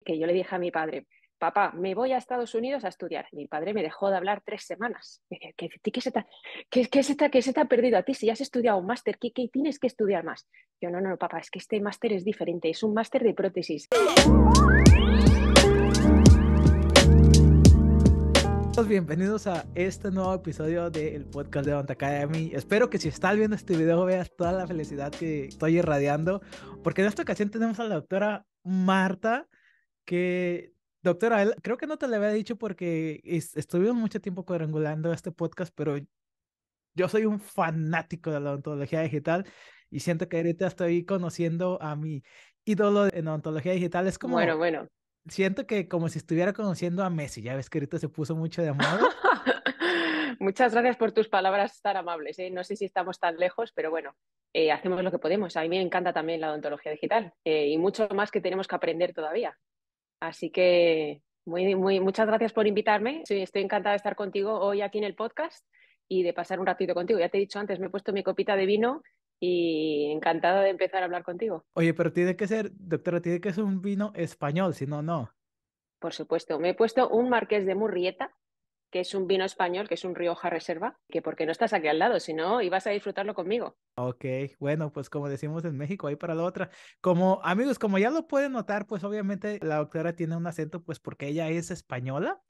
que yo le dije a mi padre, papá, me voy a Estados Unidos a estudiar. Mi padre me dejó de hablar 3 semanas. Me dice, ¿qué se te ha perdido a ti? Si ya has estudiado un máster, ¿qué tienes que estudiar más? Yo, no, papá, es que este máster es diferente, es un máster de prótesis. Bienvenidos a este nuevo episodio del podcast de Odonto Academy. Espero que si estás viendo este video veas toda la felicidad que estoy irradiando, porque en esta ocasión tenemos a la doctora Marta, que, doctora, creo que no te lo había dicho porque estuvimos mucho tiempo cuadrangulando este podcast, pero yo soy un fanático de la odontología digital y siento que ahorita estoy conociendo a mi ídolo en odontología digital. Es como, Bueno. siento que como si estuviera conociendo a Messi. Ya ves que ahorita se puso mucho de moda. Muchas gracias por tus palabras tan amables, ¿eh? No sé si estamos tan lejos, pero bueno, hacemos lo que podemos. A mí me encanta también la odontología digital y mucho más que tenemos que aprender todavía. Así que muchas gracias por invitarme. Sí, estoy encantada de estar contigo hoy aquí en el podcast y de pasar un ratito contigo. Ya te he dicho antes, me he puesto mi copita de vino y encantada de empezar a hablar contigo. Oye, pero tiene que ser, doctora, tiene que ser un vino español, si no, no. Por supuesto, me he puesto un Marqués de Murrieta, que es un vino español, que es un Rioja Reserva, que porque no estás aquí al lado, si no, ibas a disfrutarlo conmigo. Ok, bueno, pues como decimos en México, ahí para la otra. Como amigos, como ya lo pueden notar, pues obviamente la doctora tiene un acento, pues porque ella es española.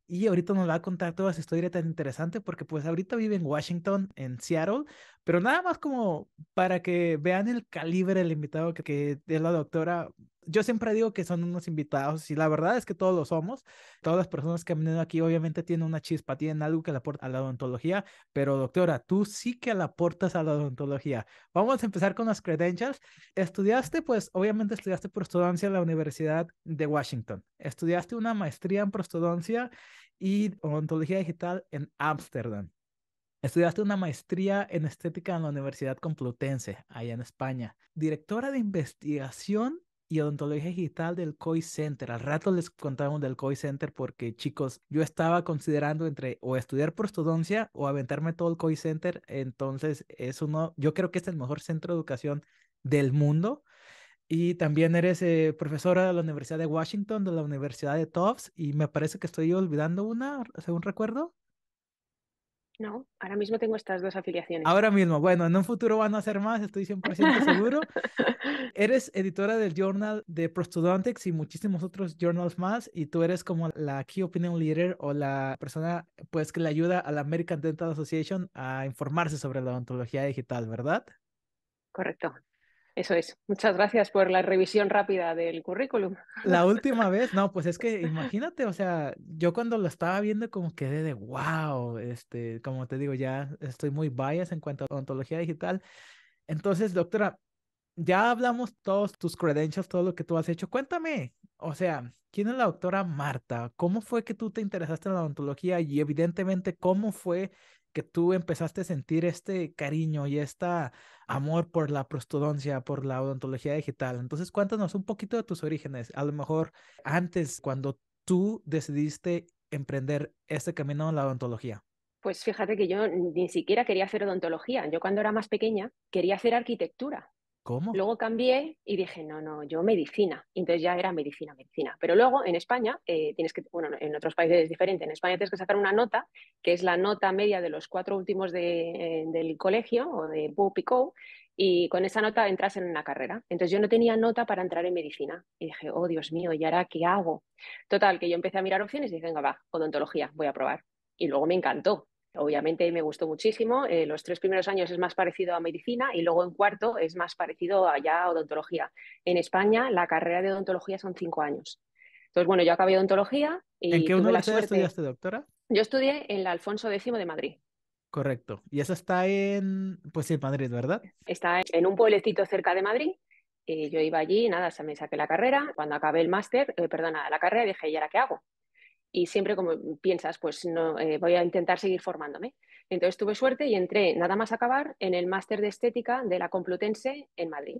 Y ahorita nos va a contar toda su historia tan interesante porque pues ahorita vive en Washington, en Seattle, pero nada más como para que vean el calibre del invitado que es la doctora. Yo siempre digo que son unos invitados y la verdad es que todos lo somos. Todas las personas que han venido aquí obviamente tienen una chispa, tienen algo que le aporta a la odontología, pero doctora, tú sí que le aportas a la odontología. Vamos a empezar con las credentials. Estudiaste, pues obviamente estudiaste prostodoncia en la Universidad de Washington. Estudiaste una maestría en prostodoncia y odontología digital en Ámsterdam. Estudiaste una maestría en estética en la Universidad Complutense, allá en España. Directora de investigación y odontología digital del COI Center. Al rato les contamos del COI Center porque, chicos, yo estaba considerando entre o estudiar prostodoncia o aventarme todo el COI Center. Entonces, es uno, yo creo que es el mejor centro de educación del mundo. Y también eres profesora de la Universidad de Washington, de la Universidad de Tufts, y me parece que estoy olvidando una, según recuerdo. No, ahora mismo tengo estas dos afiliaciones. Ahora mismo, bueno, en un futuro van a ser más, estoy 100% seguro. Eres editora del Journal de Prosthodontics y muchísimos otros journals más, y tú eres como la Key Opinion Leader o la persona pues que le ayuda a la American Dental Association a informarse sobre la odontología digital, ¿verdad? Correcto, eso es. Muchas gracias por la revisión rápida del currículum. La última vez, no, pues es que imagínate, o sea, yo cuando lo estaba viendo como quedé de wow, como te digo, ya estoy muy bias en cuanto a ontología digital. Entonces, doctora, ya hablamos todos tus credentials, todo lo que tú has hecho. Cuéntame, o sea, ¿quién es la doctora Marta? ¿Cómo fue que tú te interesaste en la odontología? Y evidentemente, ¿cómo fue que tú empezaste a sentir este cariño y este amor por la prostodoncia, por la odontología digital? Entonces, cuéntanos un poquito de tus orígenes. A lo mejor antes, cuando tú decidiste emprender este camino en la odontología. Pues fíjate que yo ni siquiera quería hacer odontología. Yo cuando era más pequeña quería hacer arquitectura. ¿Cómo? Luego cambié y dije, no, yo medicina. Entonces ya era medicina. Pero luego en España tienes que, bueno, en otros países es diferente. En España tienes que sacar una nota, que es la nota media de los 4 últimos del colegio o de BUP y CO, y con esa nota entras en una carrera. Entonces yo no tenía nota para entrar en medicina. Y dije, oh Dios mío, ¿y ahora qué hago? Total, que yo empecé a mirar opciones y dije, venga, va, odontología, voy a probar. Y luego me encantó. Obviamente me gustó muchísimo. Los 3 primeros años es más parecido a medicina y luego en cuarto es más parecido a ya odontología. En España la carrera de odontología son 5 años. Entonces, bueno, yo acabé odontología ¿En y qué tuve la universidad suerte. estudiaste, doctora? Yo estudié en la Alfonso X de Madrid. Correcto. Y eso está en, pues sí, Madrid, ¿verdad? Está en un pueblecito cerca de Madrid. Yo iba allí, nada, se me saqué la carrera. Cuando acabé el máster, perdona, la carrera, dije, ¿y ahora qué hago? Y siempre como piensas, pues no, voy a intentar seguir formándome. Entonces tuve suerte y entré nada más acabar en el máster de estética de la Complutense en Madrid,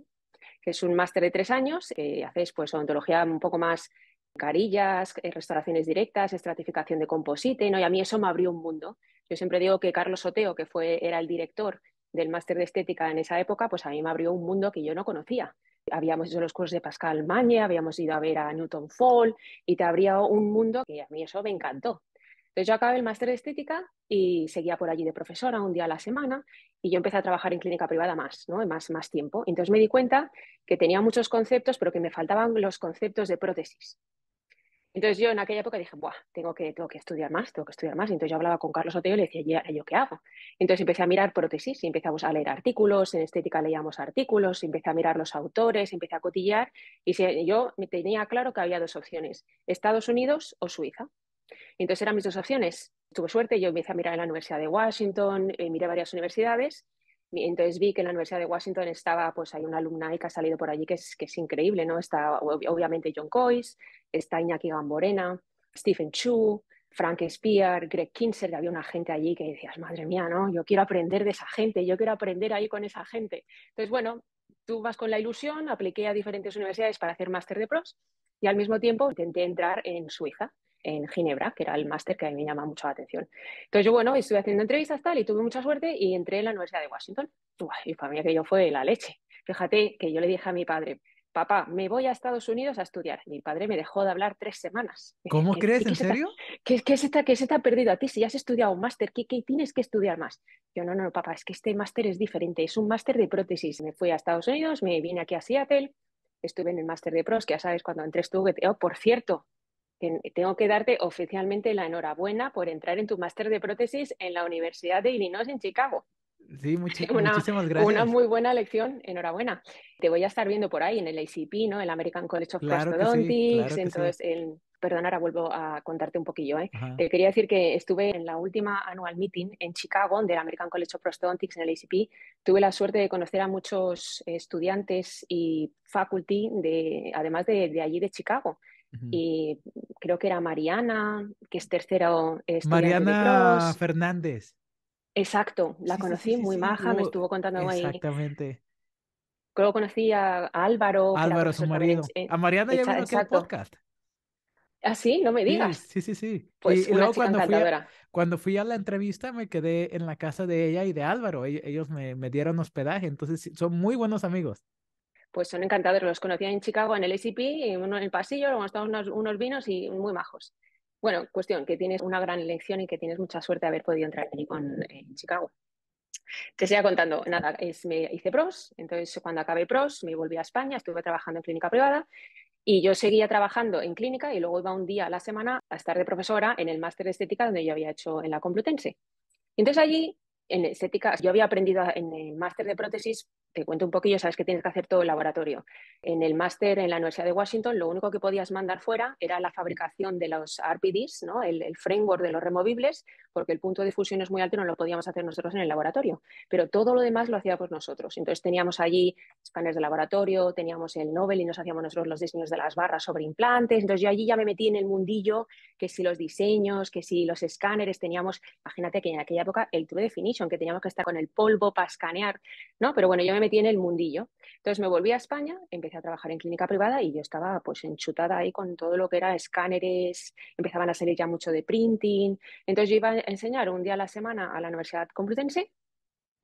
que es un máster de 3 años que haces pues odontología un poco más carillas, restauraciones directas, estratificación de composite, ¿no? Y a mí eso me abrió un mundo. Yo siempre digo que Carlos Soteo, era el director del máster de estética en esa época, pues a mí me abrió un mundo que yo no conocía. habíamos hecho los cursos de Pascal Magne, habíamos ido a ver a Newton Fall y te abría un mundo que a mí eso me encantó. Entonces yo acabé el máster de estética y seguía por allí de profesora un día a la semana y yo empecé a trabajar en clínica privada más, ¿no? Más tiempo. Entonces me di cuenta que tenía muchos conceptos, pero que me faltaban los conceptos de prótesis. Entonces yo en aquella época dije, Buah, tengo que estudiar más, tengo que estudiar más. Y entonces yo hablaba con Carlos Oteo y le decía, ¿y ahora yo qué hago? Entonces empecé a mirar prótesis y empezamos a leer artículos, en estética leíamos artículos, empecé a mirar los autores, empecé a cotillear y yo me tenía claro que había dos opciones, Estados Unidos o Suiza. Entonces eran mis dos opciones. Tuve suerte, yo empecé a mirar en la Universidad de Washington, miré varias universidades. Entonces vi que en la Universidad de Washington estaba, pues hay una alumna ahí que ha salido por allí que es increíble, ¿no? Está obviamente John Coyce, está Iñaki Gamborena, Stephen Chu, Frank Spear, Greg Kinser, que había una gente allí que decías, madre mía, ¿no? Yo quiero aprender de esa gente, yo quiero aprender ahí con esa gente. Entonces, bueno, tú vas con la ilusión, apliqué a diferentes universidades para hacer máster de pros y al mismo tiempo intenté entrar en Suiza, en Ginebra, que era el máster que a mí me llama mucho la atención. Entonces yo, bueno, estuve haciendo entrevistas tal y tuve mucha suerte y entré en la Universidad de Washington. Y para mí aquello fue la leche. Fíjate que yo le dije a mi padre, papá, me voy a Estados Unidos a estudiar. Mi padre me dejó de hablar 3 semanas. Me dice, ¿Cómo ¿qué, crees? qué, qué ¿En se te, serio? qué se te ha perdido a ti? Si ya has estudiado un máster, ¿qué tienes que estudiar más? Yo, no, no, papá, es que este máster es diferente, es un máster de prótesis. Me fui a Estados Unidos, me vine aquí a Seattle, estuve en el máster de pros, que ya sabes, cuando entré estuve, oh, por cierto, tengo que darte oficialmente la enhorabuena por entrar en tu máster de prótesis en la Universidad de Illinois en Chicago. Sí, Una, muchísimas una gracias. muy buena lección, enhorabuena. Te voy a estar viendo por ahí en el ACP, ¿no? El American College of Claro que sí, Prosthodontics. claro que sí. Entonces, perdón, ahora vuelvo a contarte un poquillo, ¿eh? Ajá. Te quería decir que estuve en la última annual meeting en Chicago del American College of Prosthodontics en el ACP. Tuve la suerte de conocer a muchos estudiantes y faculty, además de allí de Chicago. Ujú. Y creo que era Mariana, que es tercero estudiante de Mariana pros. Fernández. Exacto, la Sí, sí, sí, conocí sí, muy sí. maja, me estuvo contando ahí. Exactamente. Luego conocí a Álvaro, que era Álvaro, su profesor también marido. A Mariana ya vino aquí al exacto. podcast. Ah, sí, no me Sí, digas. sí, sí, sí. Pues Y una luego chica encantadora. cuando fui a la entrevista me quedé en la casa de ella y de Álvaro. Ellos me dieron hospedaje, entonces sí, son muy buenos amigos. Pues son encantadores. Los conocí en Chicago en el ACP, uno en el pasillo, luego nos tomamos unos vinos y muy majos. Bueno, cuestión, que tienes una gran elección y que tienes mucha suerte de haber podido entrar allí en Chicago. Te sigo contando, nada, me hice pros, entonces cuando acabé pros me volví a España, estuve trabajando en clínica privada. Y yo seguía trabajando en clínica y luego iba un día a la semana a estar de profesora en el máster de estética donde yo había hecho en la Complutense. Entonces allí, en estética, yo había aprendido en el máster de prótesis, te cuento un poquillo, sabes que tienes que hacer todo el laboratorio. En el máster en la Universidad de Washington, lo único que podías mandar fuera era la fabricación de los RPDs, ¿no? El framework de los removibles, porque el punto de fusión es muy alto y no lo podíamos hacer nosotros en el laboratorio. Pero todo lo demás lo hacíamos nosotros. Entonces teníamos allí escáneres de laboratorio, teníamos el Nobel y nos hacíamos nosotros los diseños de las barras sobre implantes. Entonces yo allí ya me metí en el mundillo, que si los diseños, que si los escáneres, teníamos, imagínate que en aquella época el True Definition, que teníamos que estar con el polvo para escanear, ¿no? Pero bueno, yo me metí en el mundillo. Entonces me volví a España, empecé a trabajar en clínica privada y yo estaba pues enchutada ahí con todo lo que era escáneres, empezaban a salir ya mucho de printing. Entonces yo iba a enseñar un día a la semana a la Universidad Complutense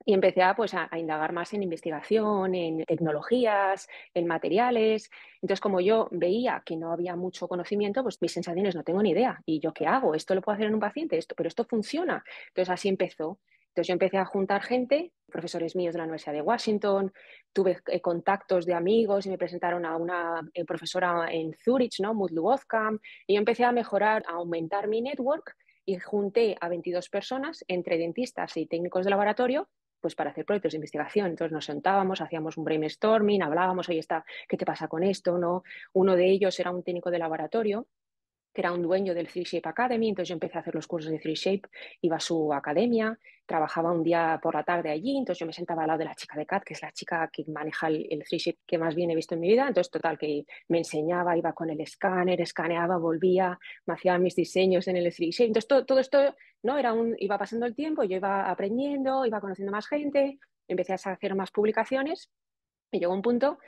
y empecé a indagar más en investigación, en tecnologías, en materiales. Entonces, como yo veía que no había mucho conocimiento, pues mis sensaciones no tengo ni idea. ¿Y yo qué hago? ¿Esto lo puedo hacer en un paciente? Pero esto funciona. Entonces, así empezó. Entonces, yo empecé a juntar gente, profesores míos de la Universidad de Washington, tuve contactos de amigos y me presentaron a una profesora en Zurich, ¿no? Mutlu Ozcam, y yo empecé a mejorar, a aumentar mi network y junté a 22 personas, entre dentistas y técnicos de laboratorio, pues para hacer proyectos de investigación. Entonces nos sentábamos, hacíamos un brainstorming, hablábamos, oye, ¿qué te pasa con esto? ¿No? Uno de ellos era un técnico de laboratorio que era un dueño del 3Shape Academy, entonces yo empecé a hacer los cursos de 3Shape, iba a su academia, trabajaba un día por la tarde allí, entonces yo me sentaba al lado de la chica de CAD, que es la chica que maneja el 3Shape que más bien he visto en mi vida, entonces total, que me enseñaba, iba con el escáner, escaneaba, volvía, me hacía mis diseños en el 3Shape, entonces todo esto, ¿no? Iba pasando el tiempo, yo iba aprendiendo, iba conociendo más gente, empecé a hacer más publicaciones y llegó un punto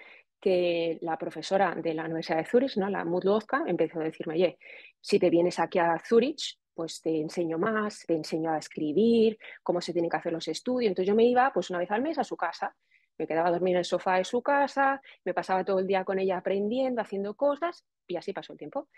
que la profesora de la Universidad de Zurich, ¿no? La Mudlovka, empezó a decirme, oye, si te vienes aquí a Zurich, pues te enseño más, te enseño a escribir, cómo se tienen que hacer los estudios. Entonces yo me iba pues una vez al mes a su casa. Me quedaba a dormir en el sofá de su casa, me pasaba todo el día con ella aprendiendo, haciendo cosas y así pasó el tiempo.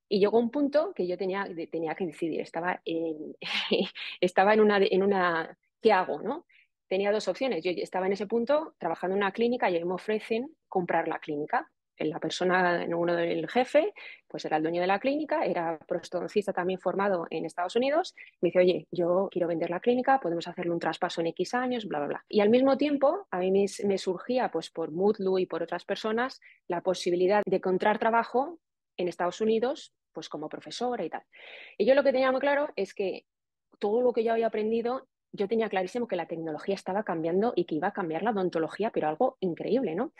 Y llegó un punto que yo tenía que decidir, estaba en una, ¿qué hago, no? Tenía dos opciones. Yo estaba en ese punto trabajando en una clínica y ahí me ofrecen comprar la clínica. La persona, uno del jefe, pues era el dueño de la clínica, era prostodoncista también formado en Estados Unidos. Me dice, oye, yo quiero vender la clínica, podemos hacerle un traspaso en X años, bla, bla, bla. Y al mismo tiempo, a mí me surgía, pues por Moodlu y por otras personas, la posibilidad de encontrar trabajo en Estados Unidos, pues como profesora y tal. Y yo lo que tenía muy claro es que todo lo que yo había aprendido, yo tenía clarísimo que la tecnología estaba cambiando y que iba a cambiar la odontología, pero algo increíble, ¿no?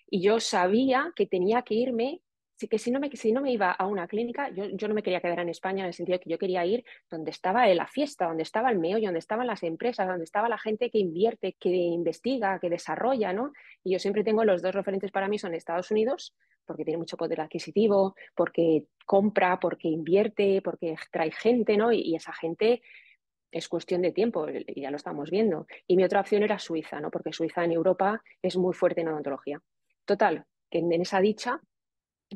Y yo sabía que tenía que irme, que si no me iba a una clínica, yo no me quería quedar en España en el sentido de que yo quería ir donde estaba la fiesta, donde estaba el meollo, donde estaban las empresas, donde estaba la gente que invierte, que investiga, que desarrolla, ¿no? Y yo siempre tengo los dos referentes para mí son Estados Unidos, porque tiene mucho poder adquisitivo, porque compra, porque invierte, porque trae gente, ¿no? Y esa gente es cuestión de tiempo, y ya lo estamos viendo. Y mi otra opción era Suiza, ¿no? Porque Suiza en Europa es muy fuerte en odontología. Total, que en esa dicha,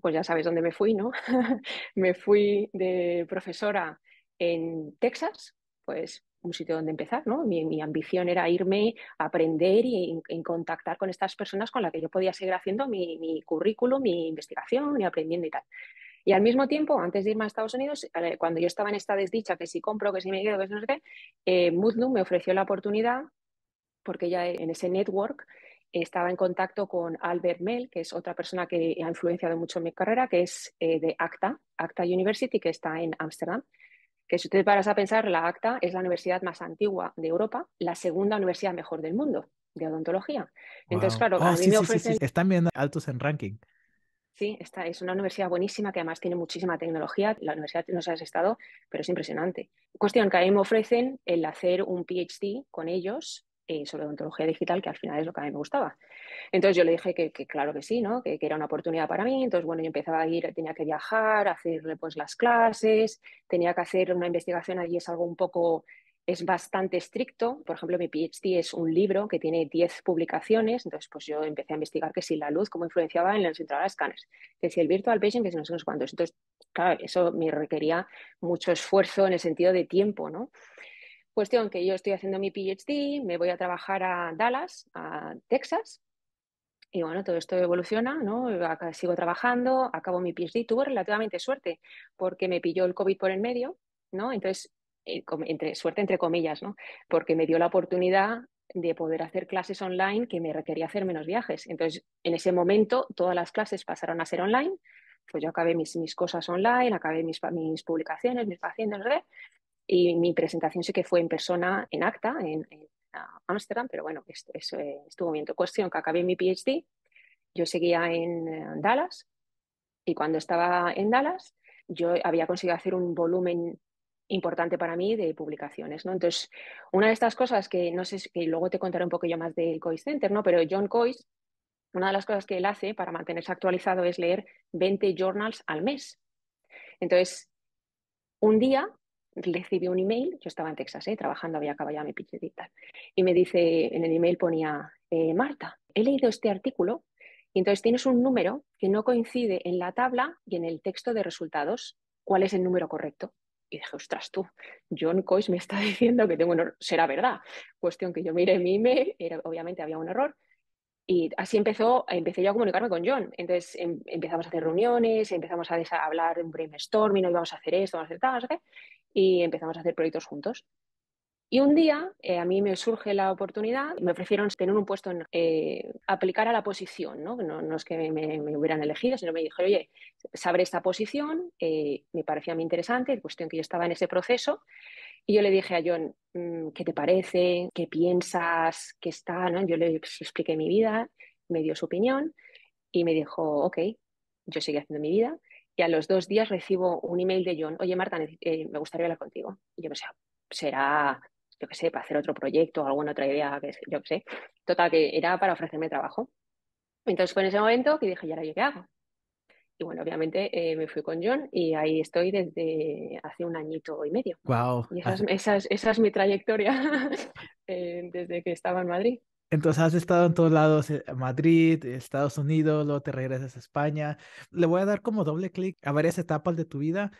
pues ya sabes dónde me fui, ¿no? Me fui de profesora en Texas, pues un sitio donde empezar, ¿no? Mi ambición era irme a aprender y en contactar con estas personas con las que yo podía seguir haciendo mi currículum, mi investigación y aprendiendo y tal. Y al mismo tiempo, antes de irme a Estados Unidos, cuando yo estaba en esta desdicha, que si compro, que si me quedo, que si no sé qué, Moodle me ofreció la oportunidad, porque ya en ese network estaba en contacto con Albert Mell, que es otra persona que ha influenciado mucho en mi carrera, que es de ACTA University, que está en Ámsterdam. Que si tú te paras a pensar, la ACTA es la universidad más antigua de Europa, la segunda universidad mejor del mundo de odontología. Entonces, Wow. claro, Oh, a mí sí, me sí, sí, sí. ofrecen. Están bien altos en ranking. Sí, esta es una universidad buenísima que además tiene muchísima tecnología. La universidad no sé si has estado, pero es impresionante. Cuestión que a mí me ofrecen el hacer un PhD con ellos sobre odontología digital, que al final es lo que a mí me gustaba. Entonces yo le dije que claro que sí, ¿no? Que era una oportunidad para mí. Entonces, bueno, yo empezaba a ir, tenía que viajar, hacer pues las clases, tenía que hacer una investigación allí, es algo un poco, es bastante estricto. Por ejemplo, mi PhD es un libro que tiene 10 publicaciones. Entonces, pues yo empecé a investigar que si la luz, cómo influenciaba en los intraorales escáneres, que si el virtual patient, que si no sé cuántos. Entonces, claro, eso me requería mucho esfuerzo en el sentido de tiempo, ¿no? Cuestión que yo estoy haciendo mi PhD, me voy a trabajar a Dallas, a Texas, y bueno, todo esto evoluciona, ¿no? Acá sigo trabajando, acabo mi PhD, tuve relativamente suerte porque me pilló el COVID por en medio, ¿no? Entonces, suerte entre comillas, ¿no? Porque me dio la oportunidad de poder hacer clases online que me requería hacer menos viajes. Entonces, en ese momento, todas las clases pasaron a ser online, pues yo acabé mis cosas online, acabé mis publicaciones, mis pacientes, no sé, y mi presentación sí que fue en persona en ACTA, en Ámsterdam, pero bueno, eso estuvo bien. Cuestión que acabé mi PhD, yo seguía en Dallas y cuando estaba en Dallas yo había conseguido hacer un volumen importante para mí de publicaciones, ¿no? Entonces, una de estas cosas que no sé, que luego te contaré un poco yo más del Coase Center, ¿no? Pero John Coase, una de las cosas que él hace para mantenerse actualizado es leer 20 journals al mes. Entonces, un día recibí un email, yo estaba en Texas, trabajando, había acabado ya mi pitch y tal, y me dice, en el email ponía, Marta, he leído este artículo y entonces tienes un número que no coincide en la tabla y en el texto de resultados. ¿Cuál es el número correcto? Y dije, ostras, tú, John Coyce me está diciendo que tengo un error. Será verdad. Cuestión que yo miré mi email, obviamente había un error, y así empecé yo a comunicarme con John. Entonces empezamos a hacer reuniones, empezamos a hablar en brainstorming, hoy vamos a hacer esto, vamos a hacer tal, no sé qué, y empezamos a hacer proyectos juntos. Y un día a mí me surge la oportunidad, me ofrecieron tener un puesto en aplicar a la posición, ¿no? No, no es que me hubieran elegido, sino me dijeron, oye, sabré esta posición, me parecía muy interesante, cuestión que yo estaba en ese proceso, y yo le dije a John, ¿qué te parece? ¿Qué piensas? ¿Qué está? ¿No? Yo le expliqué mi vida, me dio su opinión y me dijo, ok, yo seguí haciendo mi vida. Y a los 2 días recibo un email de John, oye Marta, me gustaría hablar contigo. Y yo pensé, será, yo qué sé, para hacer otro proyecto o alguna otra idea, yo qué sé. Total, que era para ofrecerme trabajo. Entonces fue en ese momento que dije, ¿y ahora yo qué hago? Y bueno, obviamente me fui con John y ahí estoy desde hace un añito y medio. Wow. Y esa es mi trayectoria desde que estaba en Madrid. Entonces has estado en todos lados, Madrid, Estados Unidos, luego te regresas a España. Le voy a dar como doble clic a varias etapas de tu vida.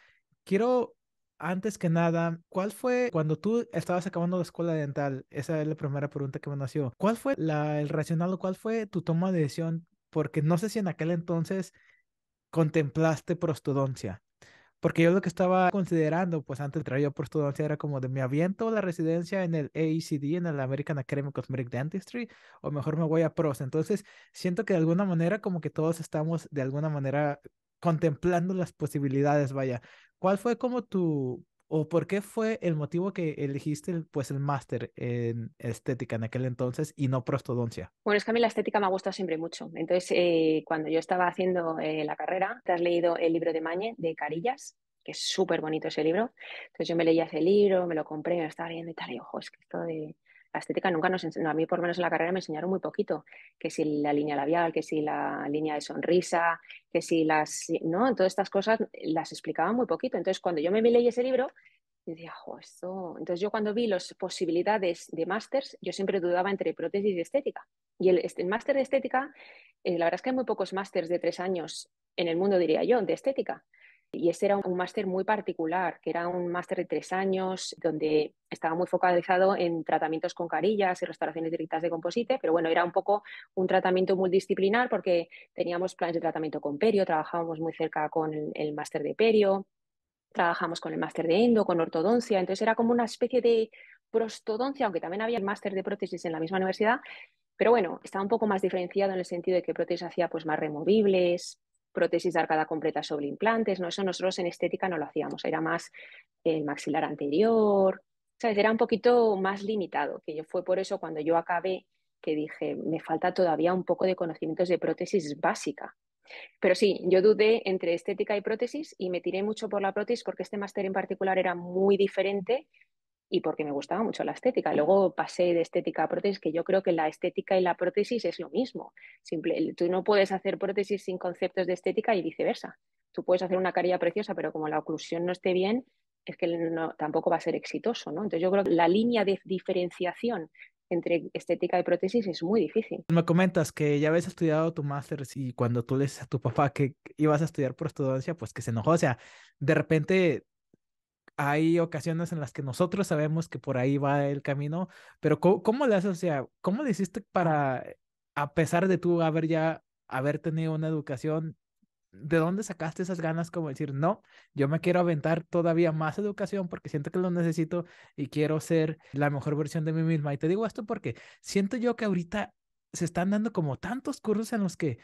Quiero, antes que nada, ¿cuál fue cuando tú estabas acabando la escuela dental? Esa es la primera pregunta que me nació. ¿Cuál fue el racional o cuál fue tu toma de decisión? Porque no sé si en aquel entonces contemplaste prostodoncia. Porque yo lo que estaba considerando, pues antes de entrar yo por estudiante, era como de me aviento la residencia en el AACD, en el American Academy of Cosmetic Dentistry, o mejor me voy a pros. Entonces, siento que de alguna manera, como que todos estamos de alguna manera contemplando las posibilidades, vaya. ¿Cuál fue como tu, o por qué fue el motivo que elegiste, pues, el máster en estética en aquel entonces y no prostodoncia? Bueno, es que a mí la estética me ha gustado siempre mucho. Entonces, cuando yo estaba haciendo la carrera, te has leído el libro de Mañe, de Carillas, que es súper bonito ese libro. Entonces yo me leía ese libro, me lo compré, me lo estaba leyendo y tal, y ojo, es que esto de la estética nunca nos enseñó, a mí por lo menos en la carrera me enseñaron muy poquito, que si la línea labial, que si la línea de sonrisa, que si las, ¿no? Todas estas cosas las explicaban muy poquito. Entonces, cuando yo me leí ese libro, y decía, jo, esto. Entonces, yo cuando vi las posibilidades de másters, yo siempre dudaba entre prótesis y estética. Y el máster de estética, la verdad es que hay muy pocos másters de 3 años en el mundo, diría yo, de estética. Y este era un máster muy particular, que era un máster de 3 años, donde estaba muy focalizado en tratamientos con carillas y restauraciones directas de composite, pero bueno, era un poco un tratamiento multidisciplinar porque teníamos planes de tratamiento con perio, trabajábamos muy cerca con el máster de perio, trabajamos con el máster de endo, con ortodoncia, entonces era como una especie de prostodoncia, aunque también había el máster de prótesis en la misma universidad, pero bueno, estaba un poco más diferenciado en el sentido de que prótesis hacía pues más removibles, prótesis de arcada completa sobre implantes, ¿no? Eso nosotros en estética no lo hacíamos, era más el maxilar anterior, ¿sabes? Era un poquito más limitado, que yo fue por eso cuando yo acabé que dije, me falta todavía un poco de conocimientos de prótesis básica. Pero sí, yo dudé entre estética y prótesis y me tiré mucho por la prótesis porque este máster en particular era muy diferente y porque me gustaba mucho la estética. Luego pasé de estética a prótesis, que yo creo que la estética y la prótesis es lo mismo. Simple, tú no puedes hacer prótesis sin conceptos de estética y viceversa. Tú puedes hacer una carilla preciosa, pero como la oclusión no esté bien, es que tampoco va a ser exitoso, ¿no? Entonces yo creo que la línea de diferenciación entre estética y prótesis es muy difícil. Me comentas que ya habías estudiado tu máster y cuando tú le dices a tu papá que ibas a estudiar prostodoncia, pues que se enojó. O sea, de repente hay ocasiones en las que nosotros sabemos que por ahí va el camino, pero ¿cómo le haces? O sea, ¿cómo le hiciste para, a pesar de tú haber tenido una educación, ¿de dónde sacaste esas ganas como decir, no, yo me quiero aventar todavía más educación porque siento que lo necesito y quiero ser la mejor versión de mí misma? Y te digo esto porque siento yo que ahorita se están dando como tantos cursos en los que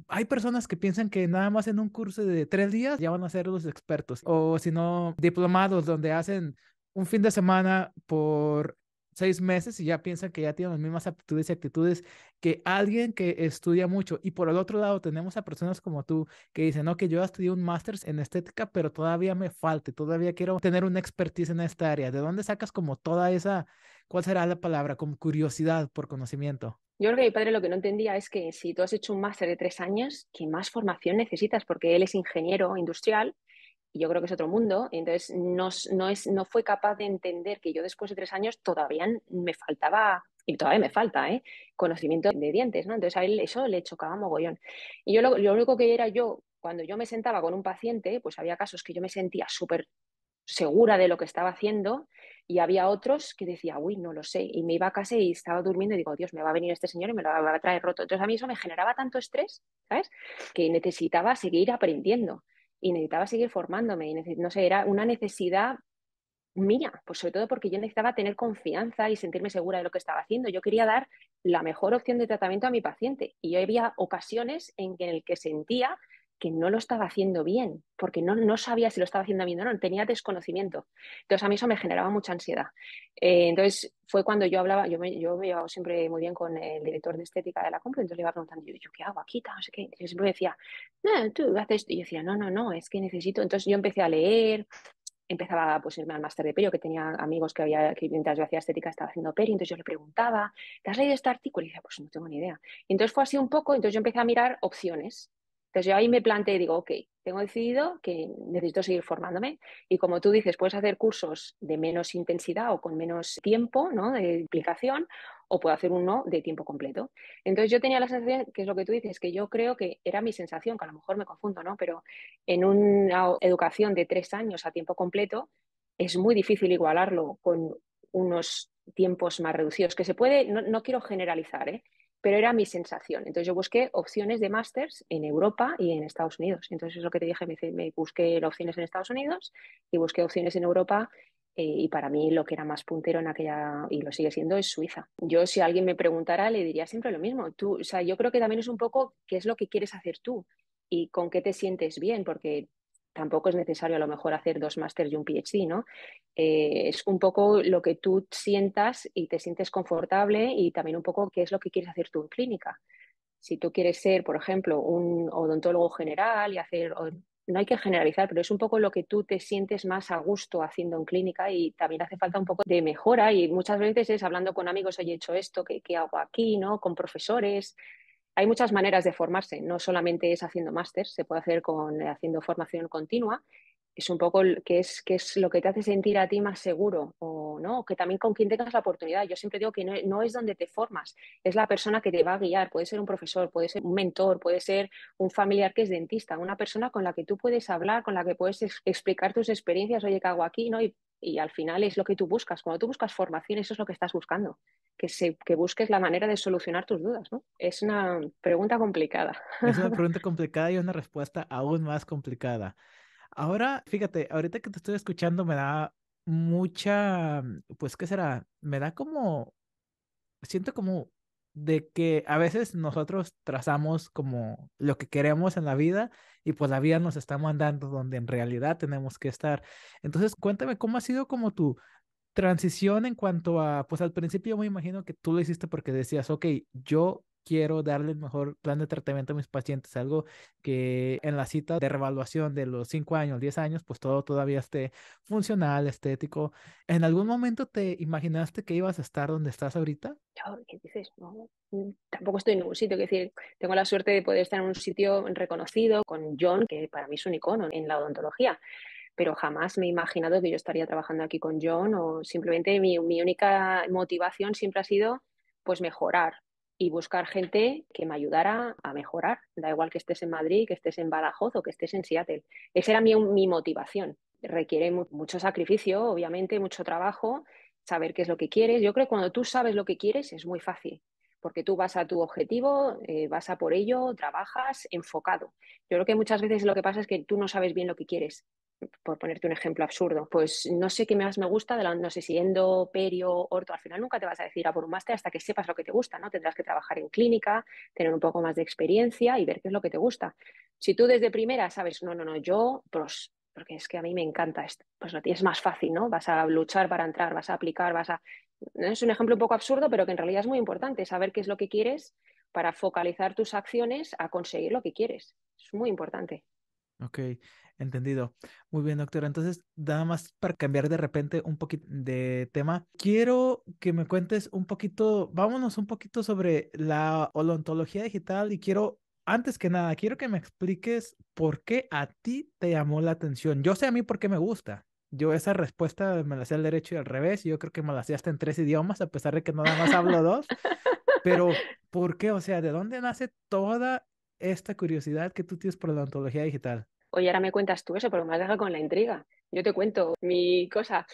hay personas que piensan que nada más en un curso de 3 días ya van a ser los expertos, o si no, diplomados donde hacen un fin de semana por 6 meses y ya piensan que ya tienen las mismas aptitudes y actitudes que alguien que estudia mucho. Y por el otro lado tenemos a personas como tú que dicen, no, que yo estudié un máster en estética, pero todavía me falta, todavía quiero tener una expertise en esta área. ¿De dónde sacas como toda esa, cuál será la palabra, como curiosidad por conocimiento? Yo creo que mi padre lo que no entendía es que si tú has hecho un máster de 3 años, ¿qué más formación necesitas? Porque él es ingeniero industrial y yo creo que es otro mundo. Y entonces no fue capaz de entender que yo después de 3 años todavía me faltaba, y todavía me falta, conocimiento de dientes, ¿no? Entonces a él eso le chocaba mogollón. Y yo lo único que era yo, cuando yo me sentaba con un paciente, pues había casos que yo me sentía súper segura de lo que estaba haciendo y había otros que decía, uy, no lo sé, y me iba a casa y estaba durmiendo y digo, Dios, me va a venir este señor y me lo va a traer roto. Entonces a mí eso me generaba tanto estrés, ¿sabes? Que necesitaba seguir aprendiendo y necesitaba seguir formándome y no sé, era una necesidad mía, pues sobre todo porque yo necesitaba tener confianza y sentirme segura de lo que estaba haciendo. Yo quería dar la mejor opción de tratamiento a mi paciente y había ocasiones en el que sentía que no lo estaba haciendo bien, porque no sabía si lo estaba haciendo bien o no, tenía desconocimiento. Entonces a mí eso me generaba mucha ansiedad. Entonces fue cuando yo hablaba, yo me llevaba siempre muy bien con el director de estética de la compra, entonces le iba preguntando, yo ¿qué hago aquí? No sé qué. Y siempre me decía, no, tú haces esto. Y yo decía, no, es que necesito. Entonces yo empecé a leer, empezaba pues, irme al máster de perio, que tenía amigos que mientras yo hacía estética estaba haciendo perio, entonces yo le preguntaba, ¿te has leído este artículo? Y decía, pues no tengo ni idea. Y entonces fue así un poco, entonces yo empecé a mirar opciones. Entonces yo ahí me planteé, digo, ok, tengo decidido que necesito seguir formándome y como tú dices, puedes hacer cursos de menos intensidad o con menos tiempo, ¿no? De implicación o puedo hacer uno de tiempo completo. Entonces yo tenía la sensación, que es lo que tú dices, que yo creo que era mi sensación, que a lo mejor me confundo, ¿no? Pero en una educación de 3 años a tiempo completo es muy difícil igualarlo con unos tiempos más reducidos, que se puede, no quiero generalizar, ¿eh? Pero era mi sensación. Entonces yo busqué opciones de másters en Europa y en Estados Unidos. Entonces es lo que te dije, me busqué opciones en Estados Unidos y busqué opciones en Europa y para mí lo que era más puntero en aquella, y lo sigue siendo, es Suiza. Yo si alguien me preguntara le diría siempre lo mismo. Tú, o sea, yo creo que también es un poco qué es lo que quieres hacer tú y con qué te sientes bien, porque tampoco es necesario a lo mejor hacer 2 másters y un PhD, ¿no? Es un poco lo que tú sientas y te sientes confortable y también un poco qué es lo que quieres hacer tú en clínica. Si tú quieres ser, por ejemplo, un odontólogo general y hacer, no hay que generalizar, pero es un poco lo que tú te sientes más a gusto haciendo en clínica y también hace falta un poco de mejora y muchas veces es hablando con amigos, oye, he hecho esto, ¿qué hago aquí? ¿No? Con profesores. Hay muchas maneras de formarse, no solamente es haciendo máster, se puede hacer haciendo formación continua. Es un poco qué es lo que te hace sentir a ti más seguro o no, que también con quien tengas la oportunidad. Yo siempre digo que no es donde te formas, es la persona que te va a guiar. Puede ser un profesor, puede ser un mentor, puede ser un familiar que es dentista, una persona con la que tú puedes hablar, con la que puedes explicar tus experiencias, oye, ¿qué hago aquí? ¿No? Y al final es lo que tú buscas. Cuando tú buscas formación, eso es lo que estás buscando que busques la manera de solucionar tus dudas, ¿no? Es una pregunta complicada. Es una pregunta complicada y una respuesta aún más complicada. Ahora, fíjate, ahorita que te estoy escuchando me da mucha, pues, ¿qué será? Me da como, siento como de que a veces nosotros trazamos como lo que queremos en la vida y pues la vida nos está mandando donde en realidad tenemos que estar. Entonces, cuéntame cómo ha sido como tu transición en cuanto a, pues al principio me imagino que tú lo hiciste porque decías, ok, yo quiero darle el mejor plan de tratamiento a mis pacientes, algo que en la cita de revaluación de los 5 años, 10 años, pues todo todavía esté funcional, estético. ¿En algún momento te imaginaste que ibas a estar donde estás ahorita? ¿Qué dices? No, tampoco estoy en ningún sitio. Es decir, tengo la suerte de poder estar en un sitio reconocido con John, que para mí es un icono en la odontología, pero jamás me he imaginado que yo estaría trabajando aquí con John o simplemente mi única motivación siempre ha sido pues mejorar y buscar gente que me ayudara a mejorar. Da igual que estés en Madrid, que estés en Badajoz o que estés en Seattle. Esa era mi motivación. Requiere mucho sacrificio, obviamente, mucho trabajo, saber qué es lo que quieres. Yo creo que cuando tú sabes lo que quieres es muy fácil, porque tú vas a tu objetivo, vas a por ello, trabajas enfocado. Yo creo que muchas veces lo que pasa es que tú no sabes bien lo que quieres. Por ponerte un ejemplo absurdo, pues no sé qué más me gusta, no sé si endo, perio, orto, al final nunca te vas a decir a por un máster hasta que sepas lo que te gusta, ¿no? Tendrás que trabajar en clínica, tener un poco más de experiencia y ver qué es lo que te gusta. Si tú desde primera sabes, no, yo, pues, porque es que a mí me encanta esto, pues lo tienes más fácil, ¿no? Vas a luchar para entrar, vas a aplicar, vas a... Es un ejemplo un poco absurdo, pero que en realidad es muy importante, saber qué es lo que quieres para focalizar tus acciones a conseguir lo que quieres. Es muy importante. Ok, entendido. Muy bien, doctora. Entonces, nada más para cambiar de repente un poquito de tema, quiero que me cuentes un poquito, vámonos un poquito sobre la odontología digital y quiero, antes que nada, quiero que me expliques por qué a ti te llamó la atención. Yo sé a mí por qué me gusta. Yo esa respuesta me la sé al derecho y al revés. Y yo creo que me la sé hasta en 3 idiomas, a pesar de que nada más hablo dos. Pero, ¿por qué? O sea, ¿de dónde nace toda esta curiosidad que tú tienes por la odontología digital? Oye, ahora me cuentas tú eso, pero me has dejado con la intriga. Yo te cuento mi cosa.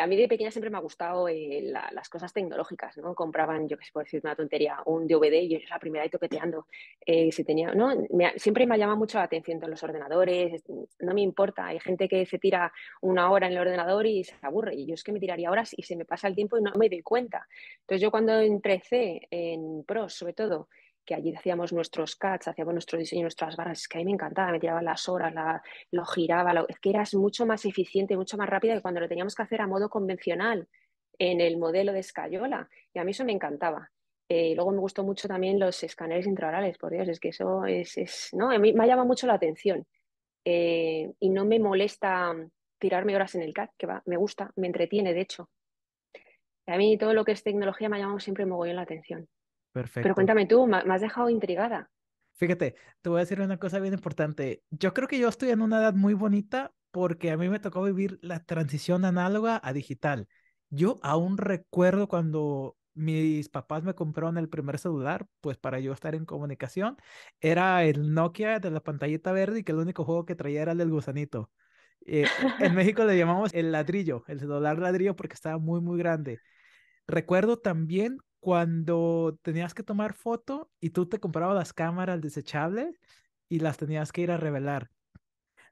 A mí de pequeña siempre me ha gustado las cosas tecnológicas, ¿no? Compraban, yo qué sé, por decir una tontería, un DVD y yo era la primera ahí toqueteando. Si tenía, ¿no? Siempre me ha llamado mucho la atención todos los ordenadores, no me importa. Hay gente que se tira 1 hora en el ordenador y se aburre. Y yo es que me tiraría horas y se me pasa el tiempo y no me doy cuenta. Entonces yo cuando empecé en pros, sobre todo, que allí hacíamos nuestros CADs, hacíamos nuestro diseño, nuestras barras, es que a mí me encantaba, me tiraba las horas, lo giraba, es que eras mucho más eficiente, mucho más rápida que cuando lo teníamos que hacer a modo convencional en el modelo de escayola. Y a mí eso me encantaba. Luego me gustó mucho también los escáneres intraorales, por Dios, es que eso no, a mí me llama mucho la atención. Y no me molesta tirarme horas en el CAD, que va, me gusta, me entretiene, de hecho. A mí todo lo que es tecnología me ha llamado siempre mogollón la atención. Pero Perfecto. cuéntame tú, me has dejado intrigada. Fíjate, te voy a decir una cosa bien importante. Yo creo que yo estoy en una edad muy bonita porque a mí me tocó vivir la transición análoga a digital. Yo aún recuerdo cuando mis papás me compraron el primer celular, pues para yo estar en comunicación, era el Nokia de la pantallita verde y que el único juego que traía era el del gusanito. En México le llamamos el ladrillo, el celular ladrillo porque estaba muy, muy grande. Recuerdo también cuando tenías que tomar foto y tú te comprabas las cámaras desechables y las tenías que ir a revelar.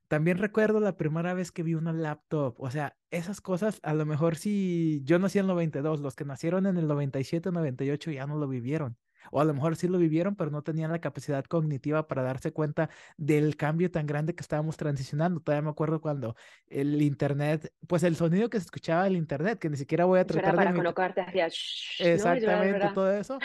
También recuerdo la primera vez que vi una laptop, o sea, esas cosas, a lo mejor si yo nací en el 92, los que nacieron en el 97, 98 ya no lo vivieron. O a lo mejor sí lo vivieron, pero no tenían la capacidad cognitiva para darse cuenta del cambio tan grande que estábamos transicionando. Todavía me acuerdo cuando el internet, pues el sonido que se escuchaba del internet, que ni siquiera voy a Eso era tratar de para imitar. colocarte hacia, shh, ¿no? Es Exactamente, verdad. todo eso.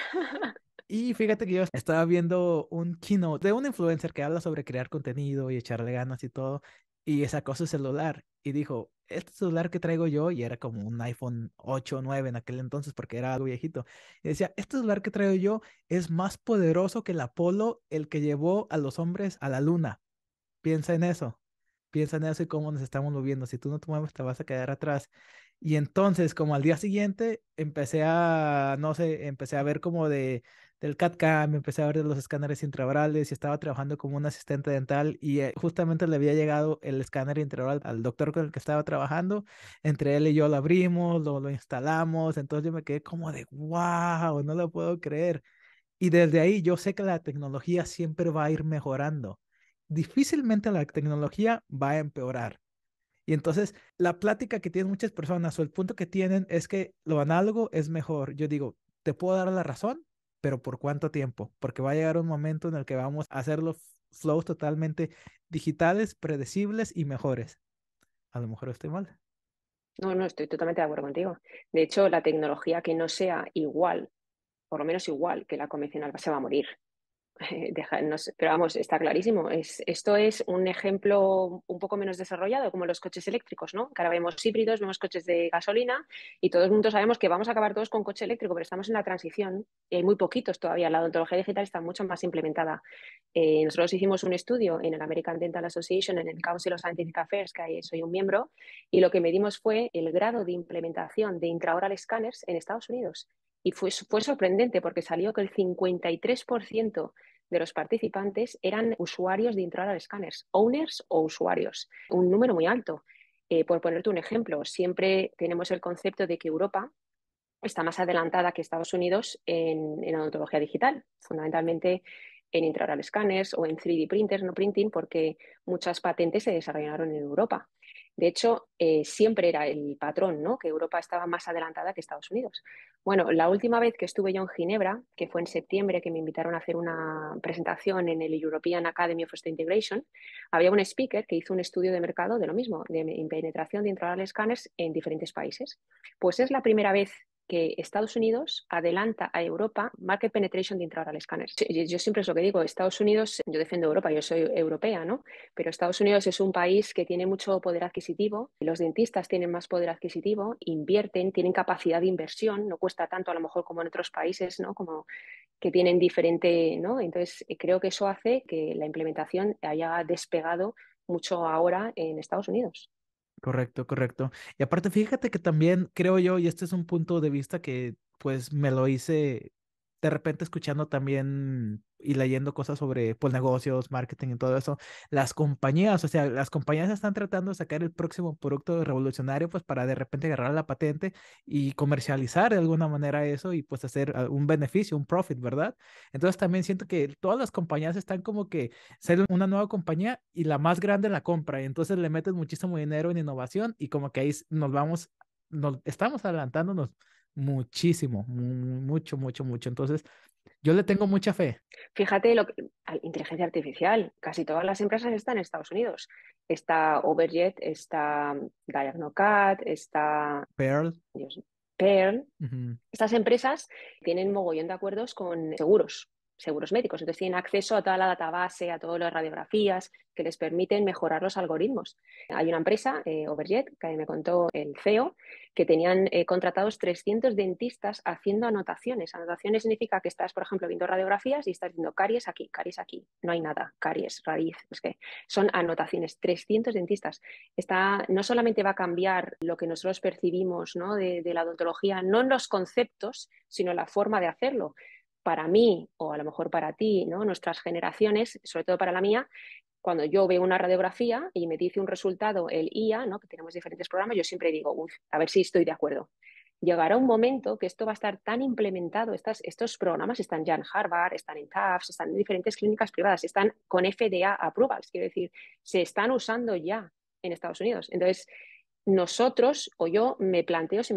Y fíjate que yo estaba viendo un keynote de un influencer que habla sobre crear contenido y echarle ganas y todo, y sacó su celular y dijo, este celular que traigo yo, y era como un iPhone 8 o 9 en aquel entonces porque era algo viejito, y decía, este celular que traigo yo es más poderoso que el Apolo, el que llevó a los hombres a la luna. Piensa en eso. Piensa en eso y cómo nos estamos moviendo. Si tú no te mueves, te vas a quedar atrás. Y entonces, como al día siguiente, empecé a, no sé, empecé a ver como del CAD-CAM, empecé a ver de los escáneres intraorales y estaba trabajando como un asistente dental y justamente le había llegado el escáner intraoral al doctor con el que estaba trabajando. Entre él y yo lo abrimos, lo instalamos. Entonces yo me quedé como de, wow, no lo puedo creer. Y desde ahí yo sé que la tecnología siempre va a ir mejorando. Difícilmente la tecnología va a empeorar. Y entonces la plática que tienen muchas personas o el punto que tienen es que lo análogo es mejor. Yo digo, te puedo dar la razón, pero ¿por cuánto tiempo? Porque va a llegar un momento en el que vamos a hacer los flows totalmente digitales, predecibles y mejores. A lo mejor estoy mal. No, no, estoy totalmente de acuerdo contigo. De hecho, la tecnología que no sea igual, por lo menos igual que la convencional, se va a morir. No sé, pero vamos, está clarísimo. Esto es un ejemplo un poco menos desarrollado, como los coches eléctricos, ¿no? Que ahora vemos híbridos, vemos coches de gasolina y todo el mundo sabemos que vamos a acabar todos con coche eléctrico, pero estamos en la transición y hay muy poquitos todavía. La odontología digital está mucho más implementada. Nosotros hicimos un estudio en el American Dental Association, en el Council of Scientific Affairs, que ahí soy un miembro, y lo que medimos fue el grado de implementación de intraoral scanners en Estados Unidos. Y fue sorprendente porque salió que el 53% de los participantes eran usuarios de intraoral scanners, owners o usuarios, un número muy alto. Por ponerte un ejemplo, siempre tenemos el concepto de que Europa está más adelantada que Estados Unidos en odontología digital, fundamentalmente en intraoral scanners o en 3D printers, no printing, porque muchas patentes se desarrollaron en Europa. De hecho, siempre era el patrón, ¿no? Que Europa estaba más adelantada que Estados Unidos. Bueno, la última vez que estuve yo en Ginebra, que fue en septiembre, que me invitaron a hacer una presentación en el European Academy of State Integration, había un speaker que hizo un estudio de mercado de lo mismo, de penetración de intraoral scanners en diferentes países. Pues es la primera vez que Estados Unidos adelanta a Europa market penetration de intraoral scanners. Yo siempre es lo que digo, Estados Unidos, yo defiendo Europa, yo soy europea, ¿no? Pero Estados Unidos es un país que tiene mucho poder adquisitivo, los dentistas tienen más poder adquisitivo, invierten, tienen capacidad de inversión, no cuesta tanto a lo mejor como en otros países, ¿no? Como que tienen diferente, ¿no? Entonces, creo que eso hace que la implementación haya despegado mucho ahora en Estados Unidos. Correcto, correcto. Y aparte, fíjate que también creo yo, y este es un punto de vista que pues me lo hice de repente escuchando también y leyendo cosas sobre pues negocios, marketing y todo eso, las compañías, o sea, las compañías están tratando de sacar el próximo producto revolucionario pues para de repente agarrar la patente y comercializar de alguna manera eso y pues hacer un beneficio, un profit, ¿verdad? Entonces también siento que todas las compañías están como que ser una nueva compañía y la más grande la compra. Y entonces le metes muchísimo dinero en innovación y como que ahí nos vamos, nos estamos adelantándonos muchísimo, mucho, mucho, mucho. Entonces, yo le tengo mucha fe. Fíjate lo que, inteligencia artificial, casi todas las empresas están en Estados Unidos. Está Overjet, está Diagnocat, está Pearl. Dios, Pearl. Ujú. Estas empresas tienen mogollón de acuerdos con seguros. seguros médicos. Entonces tienen acceso a toda la database, a todas las radiografías que les permiten mejorar los algoritmos. Hay una empresa, Overjet, que me contó el CEO, que tenían contratados 300 dentistas haciendo anotaciones. Anotaciones significa que estás, por ejemplo, viendo radiografías y estás viendo caries aquí, no hay nada, caries, raíz, es que son anotaciones, 300 dentistas. No solamente va a cambiar lo que nosotros percibimos, ¿no? de la odontología, no en los conceptos, sino la forma de hacerlo. Para mí, o a lo mejor para ti, ¿no? Nuestras generaciones, sobre todo para la mía, cuando yo veo una radiografía y me dice un resultado el IA, ¿no? que tenemos diferentes programas, yo siempre digo, a ver si estoy de acuerdo. Llegará un momento que esto va a estar tan implementado, estos programas están ya en Harvard, están en Tufts, están en diferentes clínicas privadas, están con FDA approvals, quiero decir, se están usando ya en Estados Unidos. Entonces, nosotros o yo me planteo si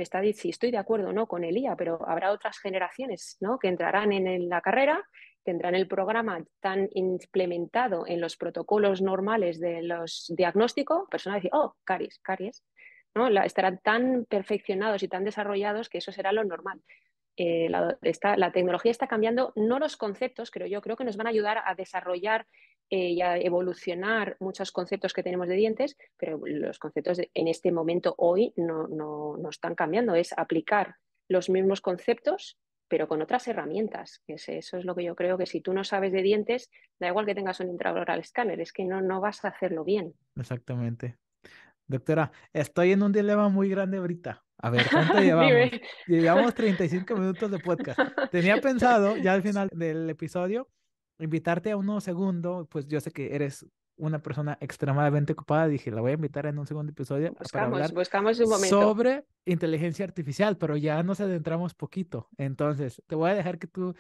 estoy de acuerdo o no con el IA, pero habrá otras generaciones, ¿no? que entrarán en la carrera, tendrán el programa tan implementado en los protocolos normales de los diagnósticos, personas decir, oh, caries, ¿no? Estarán tan perfeccionados y tan desarrollados que eso será lo normal. La tecnología está cambiando, no los conceptos, creo que nos van a ayudar a desarrollar y a evolucionar muchos conceptos que tenemos de dientes, pero los conceptos en este momento hoy no están cambiando, es aplicar los mismos conceptos pero con otras herramientas. Eso es lo que yo creo, que si tú no sabes de dientes, da igual que tengas un intraoral escáner, es que no vas a hacerlo bien. Exactamente. Doctora, estoy en un dilema muy grande ahorita. A ver, ¿cuánto llevamos? Dime. Llevamos 35 minutos de podcast. Tenía pensado, ya al final del episodio, invitarte a uno segundo, pues yo sé que eres una persona extremadamente ocupada. Dije, la voy a invitar en un segundo episodio para hablar Buscamos un momento. sobre inteligencia artificial, pero ya nos adentramos poquito. Entonces, te voy a dejar que tú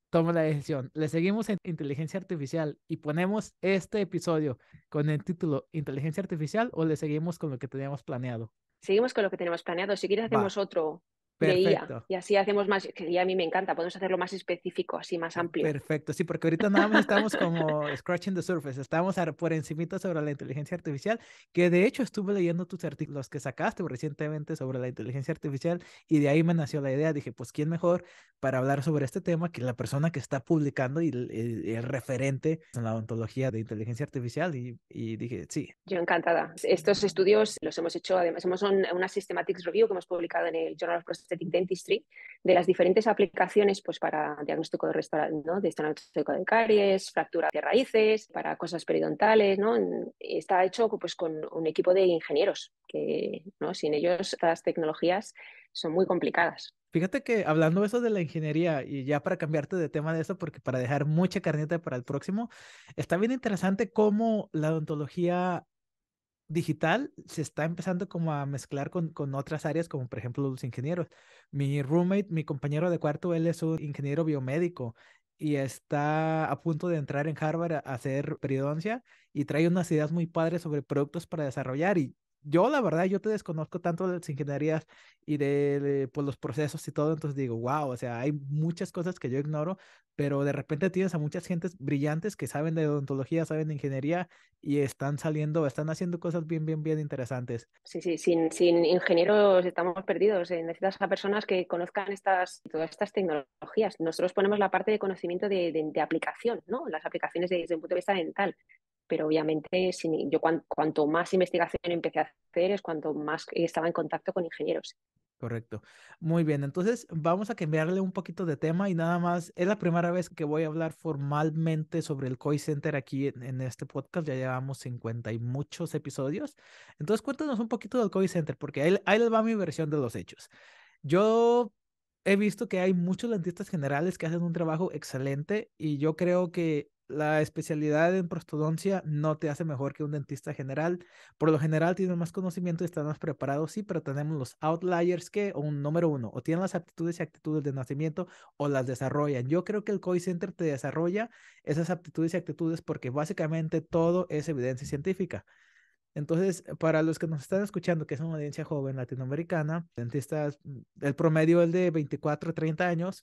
tomes la decisión. ¿Le seguimos en inteligencia artificial y ponemos este episodio con el título Inteligencia Artificial o le seguimos con lo que teníamos planeado? Seguimos con lo que tenemos planeado. Si quieres Va, hacemos otro de IA perfecto. y así hacemos más, que ya a mí me encanta, podemos hacerlo más específico, así más amplio. Perfecto, sí, porque ahorita nada más estamos como scratching the surface, estamos por encimita sobre la inteligencia artificial, que de hecho estuve leyendo tus artículos que sacaste recientemente sobre la inteligencia artificial y de ahí me nació la idea, dije, pues quién mejor para hablar sobre este tema que la persona que está publicando y el referente en la ontología de inteligencia artificial y dije, sí. Yo encantada. Estos estudios los hemos hecho, además, hemos una Systematics Review que hemos publicado en el Journal of Prosthetic Dentistry de las diferentes aplicaciones pues, para diagnóstico de restauración, ¿no? De diagnóstico de caries, fractura de raíces, para cosas periodontales, ¿no? Está hecho pues, con un equipo de ingenieros que, ¿no? Sin ellos estas tecnologías son muy complicadas. Fíjate que hablando eso de la ingeniería y ya para cambiarte de tema de eso, porque para dejar mucha carnita para el próximo, está bien interesante cómo la odontología digital se está empezando como a mezclar con otras áreas, como por ejemplo los ingenieros. Mi roommate, mi compañero de cuarto, él es un ingeniero biomédico y está a punto de entrar en Harvard a hacer periodoncia y trae unas ideas muy padres sobre productos para desarrollar y yo, la verdad, yo te desconozco tanto de las ingenierías y pues, los procesos y todo, entonces digo, wow, o sea, hay muchas cosas que yo ignoro, pero de repente tienes a muchas gentes brillantes que saben de odontología, saben de ingeniería y están haciendo cosas bien interesantes. Sí, sí, sin ingenieros estamos perdidos. Necesitas a personas que conozcan todas estas tecnologías. Nosotros ponemos la parte de conocimiento de aplicación, ¿no? Las aplicaciones desde un punto de vista dental. Pero obviamente cuanto más investigación empecé a hacer es cuanto más estaba en contacto con ingenieros. Correcto. Muy bien, entonces vamos a cambiarle un poquito de tema y nada más, es la primera vez que voy a hablar formalmente sobre el Koi Center aquí en este podcast, ya llevamos 50 y muchos episodios, entonces cuéntanos un poquito del Koi Center, porque ahí les va mi versión de los hechos. Yo he visto que hay muchos dentistas generales que hacen un trabajo excelente y yo creo que la especialidad en prostodoncia no te hace mejor que un dentista general. Por lo general tienen más conocimiento y están más preparados, sí, pero tenemos los outliers que, o un número uno, o tienen las aptitudes y actitudes de nacimiento o las desarrollan. Yo creo que el COI Center te desarrolla esas aptitudes y actitudes porque básicamente todo es evidencia científica. Entonces, para los que nos están escuchando, que es una audiencia joven latinoamericana, dentistas, el promedio es de 24 30 años,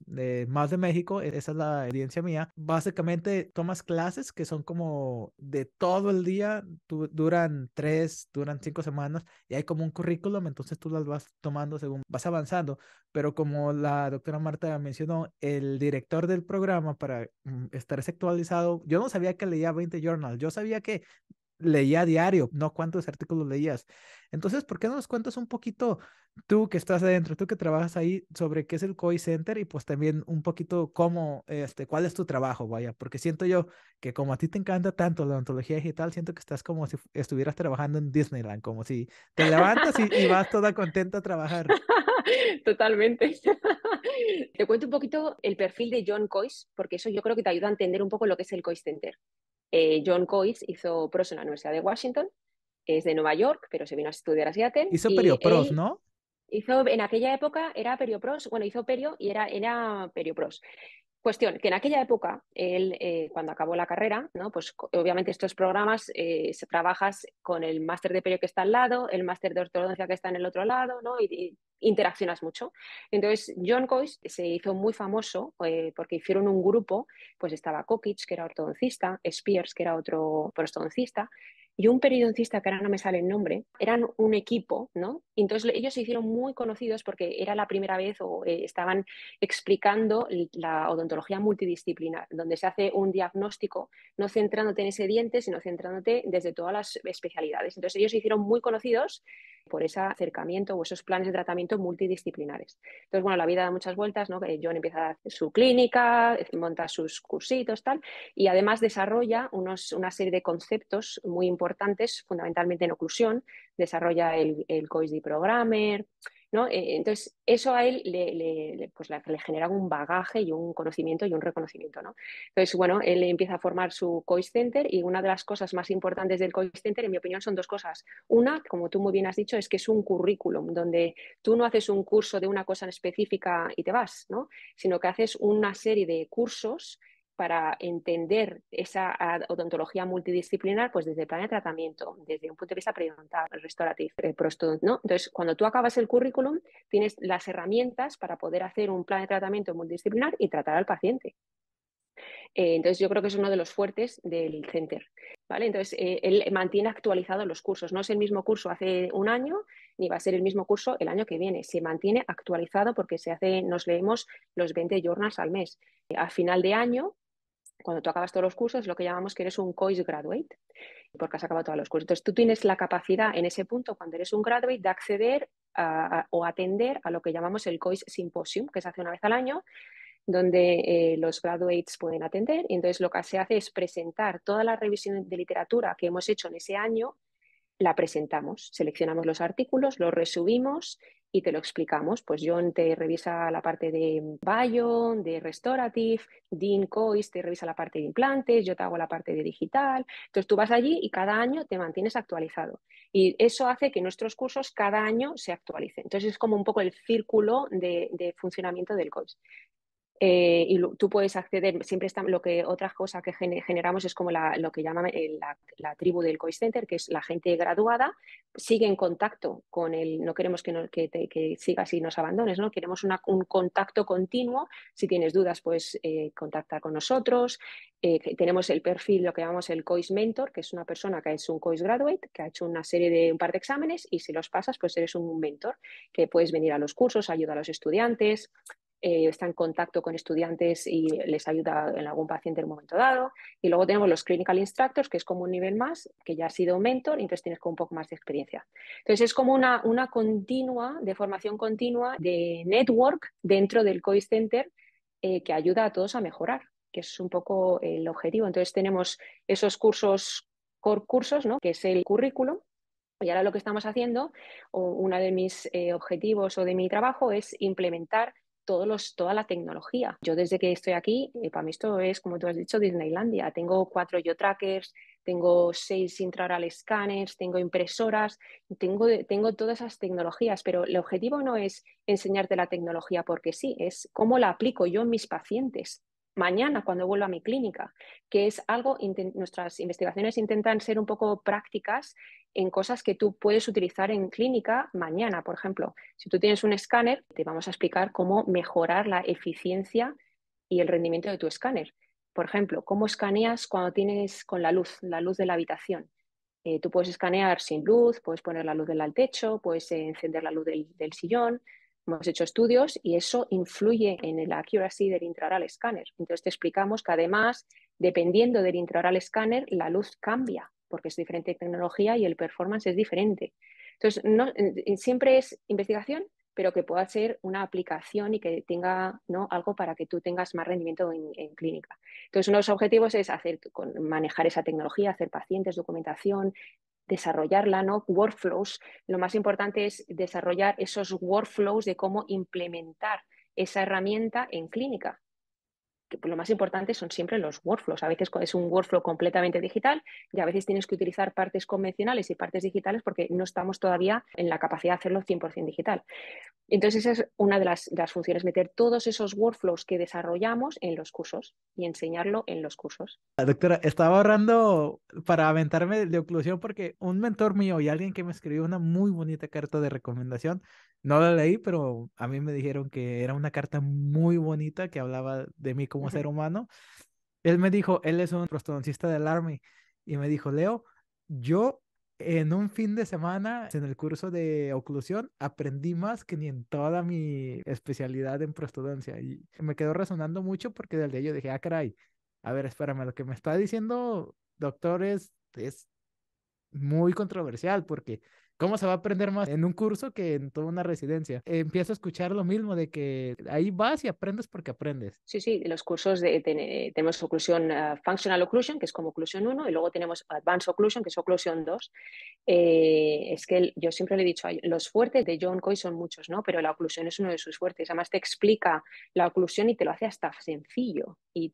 más de México, esa es la audiencia mía. Básicamente tomas clases que son como de todo el día, duran 3, duran 5 semanas y hay como un currículum, entonces tú las vas tomando según vas avanzando. Pero como la doctora Marta mencionó, el director del programa para estar actualizado, yo no sabía que leía 20 journals, yo sabía que leía a diario, no cuántos artículos leías. Entonces, ¿por qué no nos cuentas un poquito, tú que estás adentro, tú que trabajas ahí, sobre qué es el COI Center y pues también un poquito cómo, cuál es tu trabajo, vaya? Porque siento yo que como a ti te encanta tanto la odontología digital, siento que estás como si estuvieras trabajando en Disneyland, como si te levantas y vas toda contenta a trabajar. Totalmente. Te cuento un poquito el perfil de John Coyce, porque eso yo creo que te ayuda a entender un poco lo que es el Coyce Center. John Coyce hizo pros en la Universidad de Washington, es de Nueva York, pero se vino a estudiar a Seattle Hizo y Periopros, él ¿no? hizo, en aquella época era Periopros, bueno, hizo Perio y era Periopros. Cuestión, que en aquella época, él, cuando acabó la carrera, ¿no? Pues obviamente estos programas se trabajas con el máster de perio que está al lado, el máster de ortodoncia que está en el otro lado, ¿no? Y interaccionas mucho. Entonces, John Coyce se hizo muy famoso porque hicieron un grupo, pues estaba Kokich, que era ortodoncista, Spears, que era otro ortodoncista, y un periodoncista que ahora no me sale el nombre, eran un equipo, ¿no? Y entonces ellos se hicieron muy conocidos porque era la primera vez o estaban explicando la odontología multidisciplinar, donde se hace un diagnóstico no centrándote en ese diente, sino centrándote desde todas las especialidades. Entonces ellos se hicieron muy conocidos por ese acercamiento o esos planes de tratamiento multidisciplinares. Entonces, bueno, la vida da muchas vueltas, ¿no? John empieza a hacer su clínica, monta sus cursitos, tal, y además desarrolla una serie de conceptos muy importantes, fundamentalmente en oclusión, desarrolla el COISD Programmer, ¿no? Entonces, eso a él le genera un bagaje y un conocimiento y un reconocimiento, ¿no? Entonces, bueno, él empieza a formar su COIS Center y una de las cosas más importantes del COIS Center, en mi opinión, son dos cosas. Una, como tú muy bien has dicho, es que es un currículum donde tú no haces un curso de una cosa en específica y te vas, ¿no? Sino que haces una serie de cursos para entender esa odontología multidisciplinar, pues desde el plan de tratamiento, desde un punto de vista periodontal, restaurativo, prostodont, ¿no? Entonces, cuando tú acabas el currículum, tienes las herramientas para poder hacer un plan de tratamiento multidisciplinar y tratar al paciente. Entonces, yo creo que es uno de los fuertes del center. ¿Vale? Entonces, él mantiene actualizados los cursos. No es el mismo curso hace un año, ni va a ser el mismo curso el año que viene. Se mantiene actualizado porque nos leemos los 20 journals al mes. A final de año, cuando tú acabas todos los cursos, es lo que llamamos que eres un COIS graduate, porque has acabado todos los cursos. Entonces, tú tienes la capacidad en ese punto, cuando eres un graduate, de acceder o atender a lo que llamamos el COIS Symposium, que se hace una vez al año, donde los graduates pueden atender. Y entonces, lo que se hace es presentar toda la revisión de literatura que hemos hecho en ese año, la presentamos, seleccionamos los artículos, los resubimos y te lo explicamos. Pues John te revisa la parte de Bio, de Restorative, Dean Coyce te revisa la parte de implantes, yo te hago la parte de digital. Entonces tú vas allí y cada año te mantienes actualizado. Y eso hace que nuestros cursos cada año se actualicen. Entonces es como un poco el círculo de funcionamiento del Coyce. Tú puedes acceder, siempre está lo que otra cosa que generamos es como lo que llaman la tribu del COIS Center, que es la gente graduada, sigue en contacto con el, no queremos que sigas y nos abandones, ¿no? Queremos un contacto continuo. Si tienes dudas, puedes contactar con nosotros. Tenemos el perfil, lo que llamamos el COIS Mentor, que es una persona que es un COIS Graduate, que ha hecho un par de exámenes y si los pasas, pues eres un mentor, que puedes venir a los cursos, ayuda a los estudiantes, está en contacto con estudiantes y les ayuda en algún paciente en un momento dado. Y luego tenemos los Clinical Instructors, que es como un nivel más, que ya ha sido mentor, y entonces tienes como un poco más de experiencia. Entonces es como una continua, de formación continua, de network dentro del COIS Center que ayuda a todos a mejorar, que es un poco el objetivo. Entonces tenemos esos cursos, core cursos, ¿no? Que es el currículum. Y ahora lo que estamos haciendo, o uno de mis objetivos o de mi trabajo es implementar toda la tecnología. Yo desde que estoy aquí, para mí esto es, como tú has dicho, Disneylandia. Tengo 4 trackers, tengo 6 intraoral scanners, tengo impresoras, tengo todas esas tecnologías, pero el objetivo no es enseñarte la tecnología porque sí, es cómo la aplico yo en mis pacientes. mañana cuando vuelva a mi clínica, que es algo, nuestras investigaciones intentan ser un poco prácticas en cosas que tú puedes utilizar en clínica mañana. Por ejemplo, si tú tienes un escáner, te vamos a explicar cómo mejorar la eficiencia y el rendimiento de tu escáner. Por ejemplo, cómo escaneas cuando tienes con la luz de la habitación. Tú puedes escanear sin luz, puedes poner la luz del techo, puedes encender la luz del sillón. Hemos hecho estudios y eso influye en la accuracy del intraoral scanner. Entonces te explicamos que además, dependiendo del intraoral scanner, la luz cambia porque es diferente tecnología y el performance es diferente. Entonces, no, siempre es investigación, pero que pueda ser una aplicación y que tenga, ¿no?, algo para que tú tengas más rendimiento en clínica. Entonces, uno de los objetivos es manejar esa tecnología, hacer pacientes, documentación, desarrollarla, ¿no? Workflows. Lo más importante es desarrollar esos workflows de cómo implementar esa herramienta en clínica. Que lo más importante son siempre los workflows. A veces es un workflow completamente digital y a veces tienes que utilizar partes convencionales y partes digitales porque no estamos todavía en la capacidad de hacerlo 100% digital. Entonces, esa es una de las funciones, meter todos esos workflows que desarrollamos en los cursos y enseñarlo en los cursos. Doctora, estaba ahorrando para aventarme de oclusión porque un mentor mío y alguien que me escribió una muy bonita carta de recomendación, no la leí, pero a mí me dijeron que era una carta muy bonita que hablaba de mí como ser humano. Él me dijo, él es un prostodoncista del Army y me dijo, Leo, yo en un fin de semana en el curso de oclusión aprendí más que ni en toda mi especialidad en prostodoncia y me quedó resonando mucho porque desde ahí yo dije, ah, caray, a ver, espérame, lo que me está diciendo, doctor, es muy controversial porque ¿cómo se va a aprender más en un curso que en toda una residencia? Empiezo a escuchar lo mismo de que ahí vas y aprendes porque aprendes. Sí, sí, los cursos tenemos oclusión, Functional Occlusion, que es como oclusión 1, y luego tenemos Advanced Occlusion, que es oclusión 2. Es que yo siempre le he dicho, los fuertes de John Coy son muchos, ¿no? Pero la oclusión es uno de sus fuertes. Además te explica la oclusión y te lo hace hasta sencillo. Y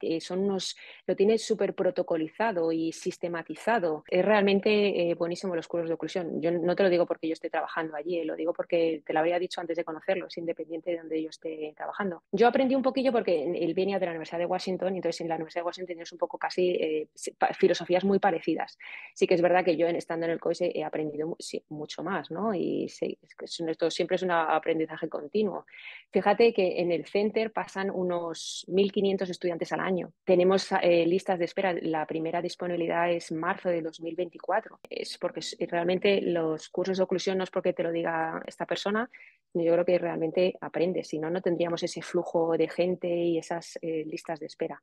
lo tiene súper protocolizado y sistematizado. Es realmente buenísimo los cursos de oclusión. Yo no te lo digo porque yo esté trabajando allí, lo digo porque te lo habría dicho antes de conocerlo, es independiente de donde yo esté trabajando. Yo aprendí un poquillo porque él venía de la Universidad de Washington y entonces en la Universidad de Washington tienes un poco casi filosofías muy parecidas. Sí que es verdad que yo estando en el COIS he aprendido mucho más, ¿no? Y sí, esto siempre es un aprendizaje continuo. Fíjate que en el Center pasan unos 1.500 estudiantes al año. Tenemos listas de espera. La primera disponibilidad es marzo de 2024. Es porque realmente los cursos de oclusión no es porque te lo diga esta persona, yo creo que realmente aprendes, si no, no tendríamos ese flujo de gente y esas listas de espera.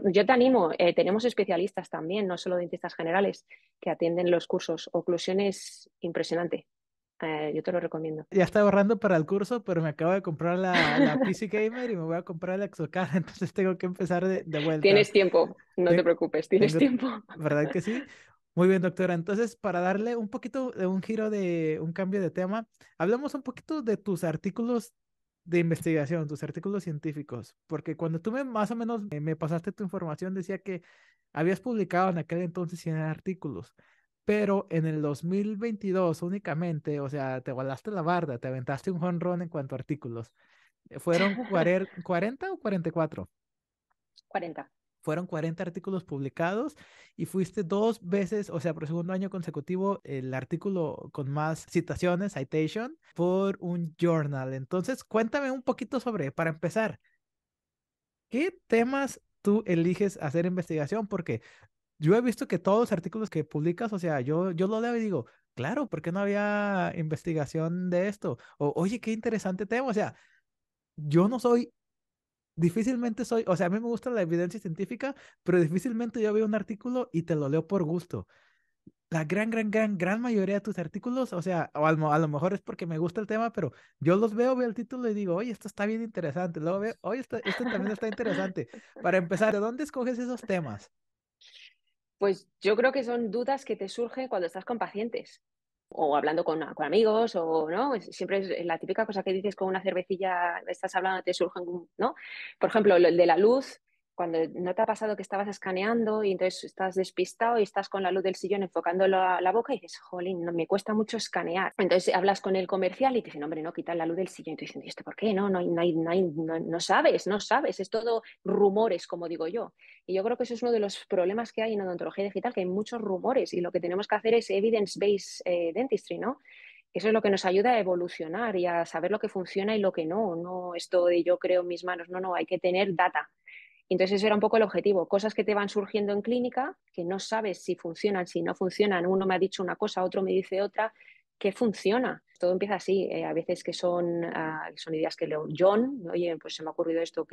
Yo te animo, tenemos especialistas también, no solo dentistas generales, que atienden los cursos. Oclusión es impresionante, yo te lo recomiendo. Ya estaba ahorrando para el curso, pero me acabo de comprar la PC Gamer y me voy a comprar el Exocar, entonces tengo que empezar de vuelta. Tienes tiempo, no te Ten- preocupes, tienes Tengo, tiempo. ¿verdad que sí? Muy bien, doctora. Entonces, para darle un poquito de un giro de un cambio de tema, hablemos un poquito de tus artículos de investigación, tus artículos científicos, porque cuando tú más o menos me pasaste tu información, decía que habías publicado en aquel entonces 100 artículos, pero en el 2022 únicamente, o sea, te volaste la barda, te aventaste un jonrón en cuanto a artículos. ¿Fueron 40 o 44? 40. Fueron 40 artículos publicados y fuiste dos veces, o sea, por segundo año consecutivo, el artículo con más citaciones, citation, por un journal. Entonces, cuéntame un poquito sobre, para empezar, ¿qué temas tú eliges hacer investigación? Porque yo he visto que todos los artículos que publicas, o sea, yo lo leo y digo, claro, ¿por qué no había investigación de esto? O, oye, qué interesante tema. O sea, yo no soy difícilmente soy, o sea, a mí me gusta la evidencia científica, pero difícilmente yo veo un artículo y te lo leo por gusto. La gran mayoría de tus artículos, o sea, o a lo mejor es porque me gusta el tema, pero yo los veo el título y digo, oye, esto está bien interesante. Luego veo, oye, esto también está interesante. Para empezar, ¿de dónde escoges esos temas? Pues yo creo que son dudas que te surgen cuando estás con pacientes o hablando con amigos o no, siempre es la típica cosa que dices con una cervecilla, estás hablando, te surgen, ¿no? Por ejemplo, el de la luz, cuando no te ha pasado que estabas escaneando y entonces estás despistado y estás con la luz del sillón enfocando la boca y dices, jolín, no, me cuesta mucho escanear. Entonces hablas con el comercial y te dicen, hombre, no, quita la luz del sillón. Y te dicen, ¿y esto por qué? No, no sabes, no sabes, es todo rumores, como digo yo. Y yo creo que eso es uno de los problemas que hay en odontología digital, que hay muchos rumores y lo que tenemos que hacer es evidence-based dentistry, ¿no? Eso es lo que nos ayuda a evolucionar y a saber lo que funciona y lo que no. No esto de yo creo en mis manos, no, hay que tener data. Entonces ese era un poco el objetivo, cosas que te van surgiendo en clínica, que no sabes si funcionan, si no funcionan, uno me ha dicho una cosa, otro me dice otra, que funciona. Todo empieza así, a veces que son ideas que leo John, oye, pues se me ha ocurrido esto,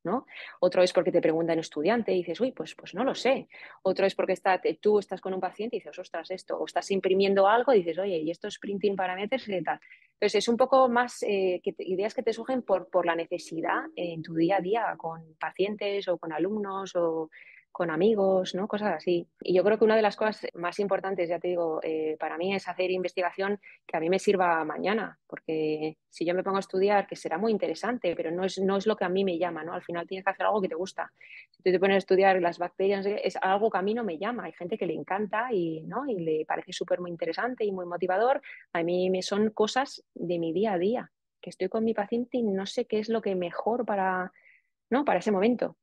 ¿no? Otro es porque te preguntan estudiante y dices, uy, pues no lo sé. Otro es porque tú estás con un paciente y dices, ostras, esto, o estás imprimiendo algo y dices, oye, y esto es printing parameters y tal. Entonces, es un poco más ideas que te surgen por la necesidad en tu día a día con pacientes o con alumnos o con amigos, ¿no? Cosas así. Y yo creo que una de las cosas más importantes, ya te digo, para mí es hacer investigación que a mí me sirva mañana, porque si yo me pongo a estudiar, que será muy interesante, pero no es lo que a mí me llama, ¿no? Al final tienes que hacer algo que te gusta. Si tú te pones a estudiar las bacterias, es algo que a mí no me llama. Hay gente que le encanta y, ¿no? Y le parece súper muy interesante y muy motivador. A mí me son cosas de mi día a día, que estoy con mi paciente y no sé qué es lo que mejor para, ¿no? Para ese momento.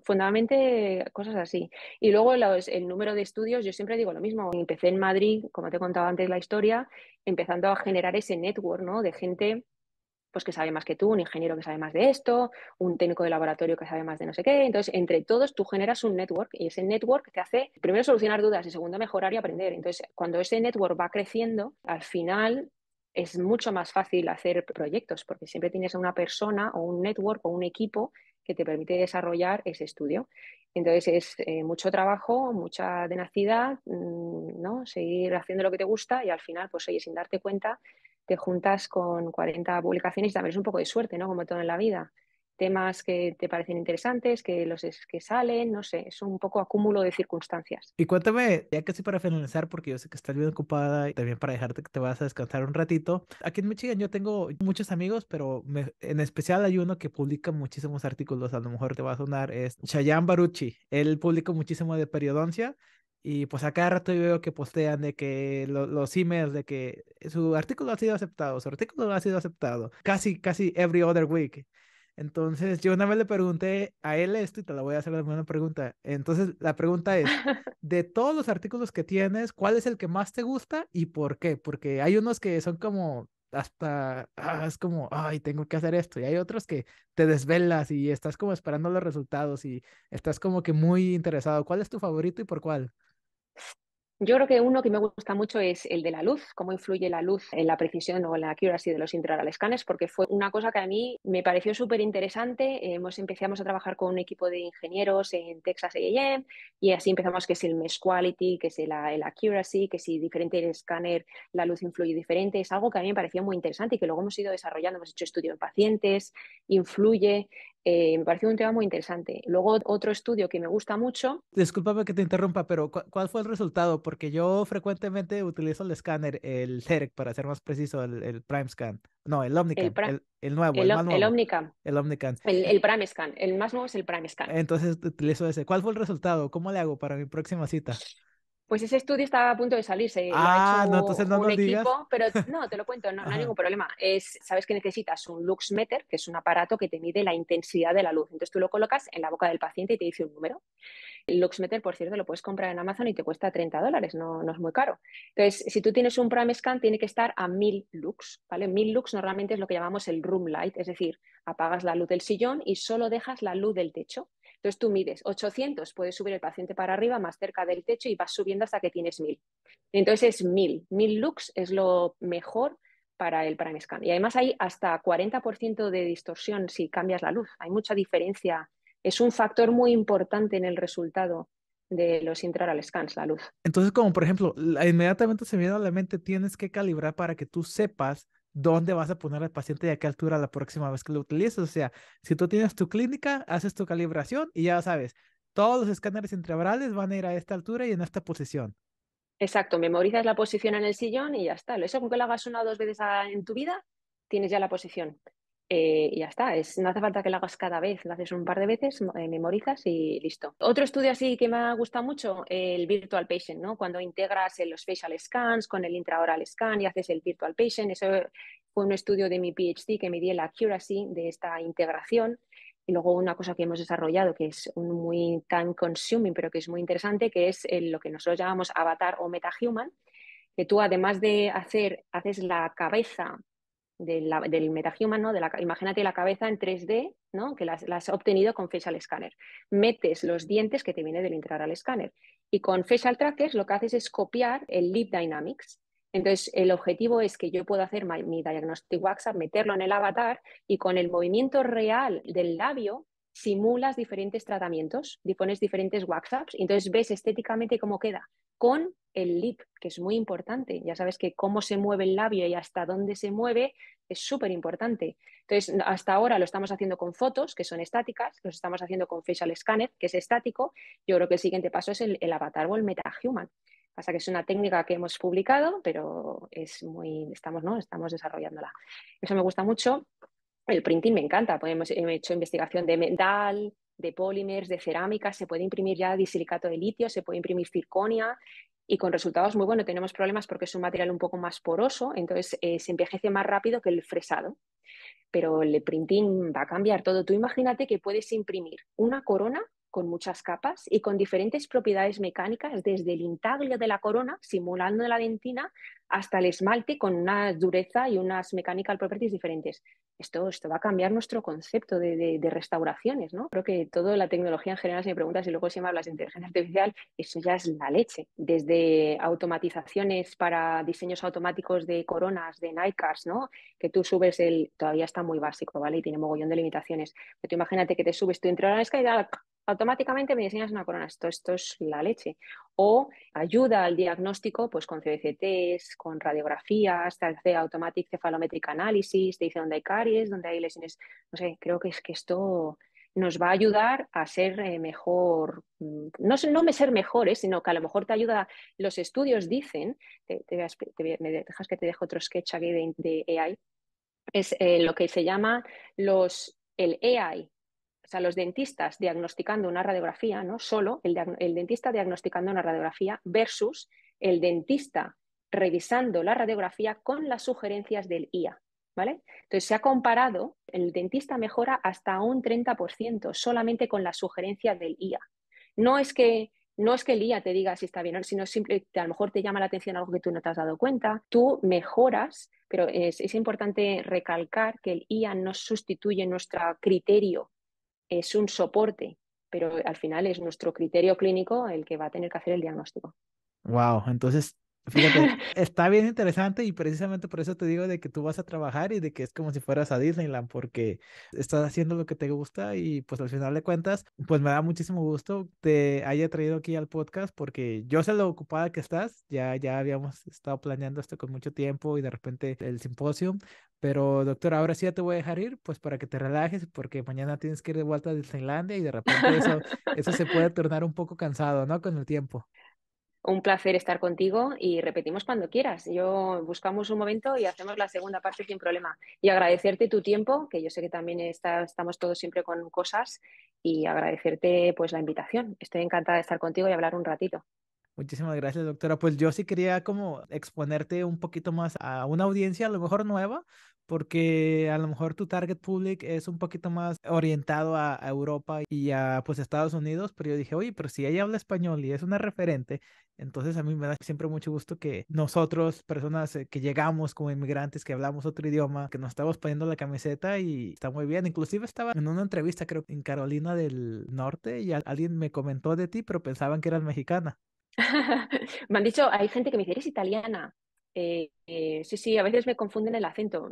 Fundamentalmente cosas así. Y luego el número de estudios, yo siempre digo lo mismo. Empecé en Madrid, como te he contado antes la historia, empezando a generar ese network, ¿no? De gente pues que sabe más que tú, un ingeniero que sabe más de esto, un técnico de laboratorio que sabe más de no sé qué. Entonces, entre todos tú generas un network y ese network te hace, primero, solucionar dudas y segundo, mejorar y aprender. Entonces, cuando ese network va creciendo, al final es mucho más fácil hacer proyectos porque siempre tienes a una persona o un network o un equipo que te permite desarrollar ese estudio. Entonces es mucho trabajo, mucha tenacidad, ¿no? Seguir haciendo lo que te gusta y al final, pues oye, sin darte cuenta, te juntas con 40 publicaciones y también es un poco de suerte, ¿no? Como todo en la vida. Temas que te parecen interesantes, que salen, no sé, es un poco acúmulo de circunstancias. Y cuéntame, ya casi para finalizar, porque yo sé que estás bien ocupada y también para dejarte que te vas a descansar un ratito. Aquí en Michigan yo tengo muchos amigos, pero en especial hay uno que publica muchísimos artículos, a lo mejor te va a sonar, es Shayan Baruchi. Él publica muchísimo de periodoncia y pues a cada rato yo veo que postean de que los emails de que su artículo ha sido aceptado, su artículo ha sido aceptado, casi every other week. Entonces, yo una vez le pregunté a él esto y te la voy a hacer la misma pregunta. Entonces, la pregunta es, de todos los artículos que tienes, ¿cuál es el que más te gusta y por qué? Porque hay unos que son como hasta, es como, ay, tengo que hacer esto. Y hay otros que te desvelas y estás como esperando los resultados y estás como que muy interesado. ¿Cuál es tu favorito y por cuál? Yo creo que uno que me gusta mucho es el de la luz, cómo influye la luz en la precisión o en la accuracy de los intraoral scanners, porque fue una cosa que a mí me pareció súper interesante. Empezamos a trabajar con un equipo de ingenieros en Texas A&M y así empezamos que si el mesh quality, que si el accuracy, que si diferente escáner la luz influye diferente. Es algo que a mí me pareció muy interesante y que luego hemos ido desarrollando. Hemos hecho estudio en pacientes, influye. Me pareció un tema muy interesante. Luego otro estudio que me gusta mucho. Discúlpame que te interrumpa, pero ¿cuál fue el resultado? Porque yo frecuentemente utilizo el escáner, el CEREC, para ser más preciso, el Prime Scan. No, el El, Omnicam, pra- el nuevo, el el, más el nuevo, Omnicam, el Omnicam. el Prime Scan, el más nuevo es el Prime Scan. Entonces utilizo ese. ¿Cuál fue el resultado? ¿Cómo le hago para mi próxima cita? Pues ese estudio está a punto de salirse, lo ha Ah, no, hecho entonces no un nos digas. equipo, pero no, te lo cuento, no hay Ajá. ningún problema. Sabes que necesitas un Luxmeter, que es un aparato que te mide la intensidad de la luz. Entonces tú lo colocas en la boca del paciente y te dice un número. El Luxmeter, por cierto, lo puedes comprar en Amazon y te cuesta $30, no es muy caro. Entonces, si tú tienes un Prime Scan, tiene que estar a 1000 lux, ¿vale? 1000 lux normalmente es lo que llamamos el room light, es decir, apagas la luz del sillón y solo dejas la luz del techo. Entonces tú mides 800, puedes subir el paciente para arriba, más cerca del techo y vas subiendo hasta que tienes 1000. Entonces es 1000 lux es lo mejor para el Prime Scan. Y además hay hasta 40% de distorsión si cambias la luz. Hay mucha diferencia, es un factor muy importante en el resultado de los intraoral scans, la luz. Entonces, como por ejemplo, inmediatamente se me viene a la mente, tienes que calibrar para que tú sepas dónde vas a poner al paciente y a qué altura la próxima vez que lo utilices. O sea, si tú tienes tu clínica, haces tu calibración y ya sabes, todos los escáneres intraorales van a ir a esta altura y en esta posición. Exacto, memorizas la posición en el sillón y ya está. Eso con que lo hagas una o dos veces en tu vida, tienes ya la posición. Y ya está, no hace falta que lo hagas cada vez, lo haces un par de veces, memorizas y listo. Otro estudio así que me ha gustado mucho, el Virtual Patient, ¿no? Cuando integras los facial scans con el intraoral scan y haces el Virtual Patient, eso fue un estudio de mi PhD que midía la accuracy de esta integración. Y luego una cosa que hemos desarrollado que es muy time consuming, pero que es muy interesante, que es lo que nosotros llamamos avatar o metahuman, que tú además de haces la cabeza del metahuman, ¿no? Imagínate la cabeza en 3D, ¿no? Que la has obtenido con Facial Scanner. Metes los dientes que te viene del intraoral scanner. Y con Facial Trackers lo que haces es copiar el Lip Dynamics. Entonces, el objetivo es que yo pueda hacer mi Diagnostic WhatsApp, meterlo en el avatar y con el movimiento real del labio simulas diferentes tratamientos, pones diferentes WhatsApps y entonces ves estéticamente cómo queda con el lip, que es muy importante. Ya sabes que cómo se mueve el labio y hasta dónde se mueve es súper importante. Entonces, hasta ahora lo estamos haciendo con fotos, que son estáticas, lo estamos haciendo con facial scanner, que es estático. Yo creo que el siguiente paso es el avatar o el metahuman. Pasa que es una técnica que hemos publicado, pero estamos desarrollándola. Eso me gusta mucho. El printing me encanta. He hecho investigación de metal, de polímeros, de cerámica. Se puede imprimir ya disilicato de litio, se puede imprimir circonia y con resultados muy buenos. Tenemos problemas porque es un material un poco más poroso, entonces se envejece más rápido que el fresado. Pero el printing va a cambiar todo. Tú imagínate que puedes imprimir una corona con muchas capas y con diferentes propiedades mecánicas, desde el intaglio de la corona, simulando la dentina, hasta el esmalte con una dureza y unas mechanical properties diferentes. Esto va a cambiar nuestro concepto de restauraciones, ¿no? Creo que toda la tecnología en general, si me preguntas y luego si me hablas de inteligencia artificial, eso ya es la leche. Desde automatizaciones para diseños automáticos de coronas, de Nightcars, ¿no? Que tú subes todavía está muy básico, ¿vale? Y tiene mogollón de limitaciones. Pero tú imagínate que te subes tu intraoral a la escala y automáticamente me diseñas una corona. Esto es la leche. O ayuda al diagnóstico pues con CBCTs, con radiografías, te hace Automatic Cephalometric Analysis, te dice dónde hay caries, dónde hay lesiones. No sé, creo que es que esto nos va a ayudar a ser mejor, no me ser mejores, sino que a lo mejor te ayuda, los estudios dicen, me dejas que te dejo otro sketch aquí de AI, es lo que se llama el AI, o sea, los dentistas diagnosticando una radiografía, ¿no? Solo el dentista diagnosticando una radiografía versus el dentista revisando la radiografía con las sugerencias del IA, ¿vale? Entonces se ha comparado, el dentista mejora hasta un 30% solamente con la sugerencia del IA. No es que el IA te diga si está bien, sino simplemente a lo mejor te llama la atención algo que tú no te has dado cuenta, tú mejoras, pero es importante recalcar que el IA no sustituye nuestro criterio, es un soporte, pero al final es nuestro criterio clínico el que va a tener que hacer el diagnóstico. Wow, entonces, fíjate, está bien interesante y precisamente por eso te digo de que tú vas a trabajar y de que es como si fueras a Disneyland porque estás haciendo lo que te gusta y pues al final de cuentas, pues me da muchísimo gusto te haya traído aquí al podcast porque yo sé lo ocupada que estás, ya habíamos estado planeando esto con mucho tiempo y de repente el simposio, pero doctor, ahora sí ya te voy a dejar ir pues para que te relajes porque mañana tienes que ir de vuelta a Disneylandia y de repente eso se puede tornar un poco cansado, ¿no? Con el tiempo. Un placer estar contigo y repetimos cuando quieras. Yo buscamos un momento y hacemos la segunda parte sin problema. Y agradecerte tu tiempo, que yo sé que también estamos todos siempre con cosas, y agradecerte pues la invitación. Estoy encantada de estar contigo y hablar un ratito. Muchísimas gracias, doctora. Pues yo sí quería como exponerte un poquito más a una audiencia a lo mejor nueva, porque a lo mejor tu target public es un poquito más orientado a Europa y a pues Estados Unidos, pero yo dije, oye, pero si ella habla español y es una referente, entonces a mí me da siempre mucho gusto que nosotros, personas que llegamos como inmigrantes, que hablamos otro idioma, que nos estamos poniendo la camiseta y está muy bien. Inclusive estaba en una entrevista, creo, en Carolina del Norte y alguien me comentó de ti, pero pensaban que eras mexicana. Me han dicho, hay gente que me dice, eres italiana. Sí, sí, a veces me confunden el acento.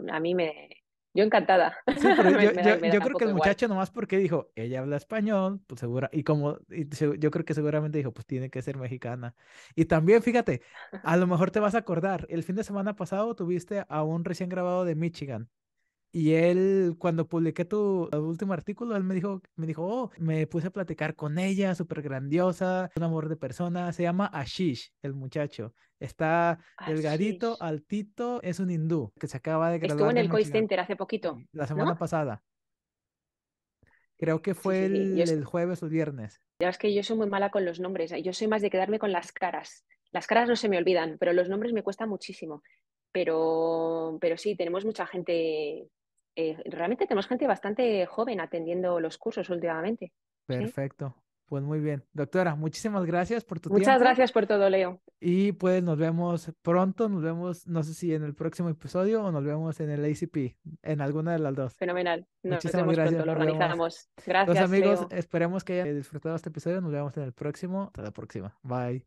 Yo encantada. Sí, pero Me yo da un creo que poco el igual. muchacho nomás porque dijo, ella habla español, pues segura, yo creo que seguramente dijo, pues tiene que ser mexicana. Y también, fíjate, a lo mejor te vas a acordar, el fin de semana pasado tuviste a un recién grabado de Michigan. Y él, cuando publiqué tu último artículo, él me dijo, oh, me puse a platicar con ella, súper grandiosa, un amor de persona. Se llama Ashish, el muchacho. Está Así. delgadito, altito, es un hindú que se acaba de Estuvo graduar en de el Koi bachiller Center hace poquito, la ¿no? semana pasada. Creo que Sí, fue sí, sí. el jueves o el viernes. Ya es que yo soy muy mala con los nombres. Yo soy más de quedarme con las caras. Las caras no se me olvidan, pero los nombres me cuesta muchísimo. Pero sí, tenemos mucha gente, realmente tenemos gente bastante joven atendiendo los cursos últimamente. Sí. Perfecto. Pues muy bien. Doctora, muchísimas gracias por tu Muchas tiempo. gracias por todo, Leo. Y pues nos vemos pronto, nos vemos, no sé si en el próximo episodio o nos vemos en el ACP, en alguna de las dos. Fenomenal. Nos Muchísimas vemos gracias, pronto, lo nos vemos. organizamos. Entonces Gracias, amigos, Leo. esperemos que hayan disfrutado este episodio, nos vemos en el próximo, hasta la próxima. Bye.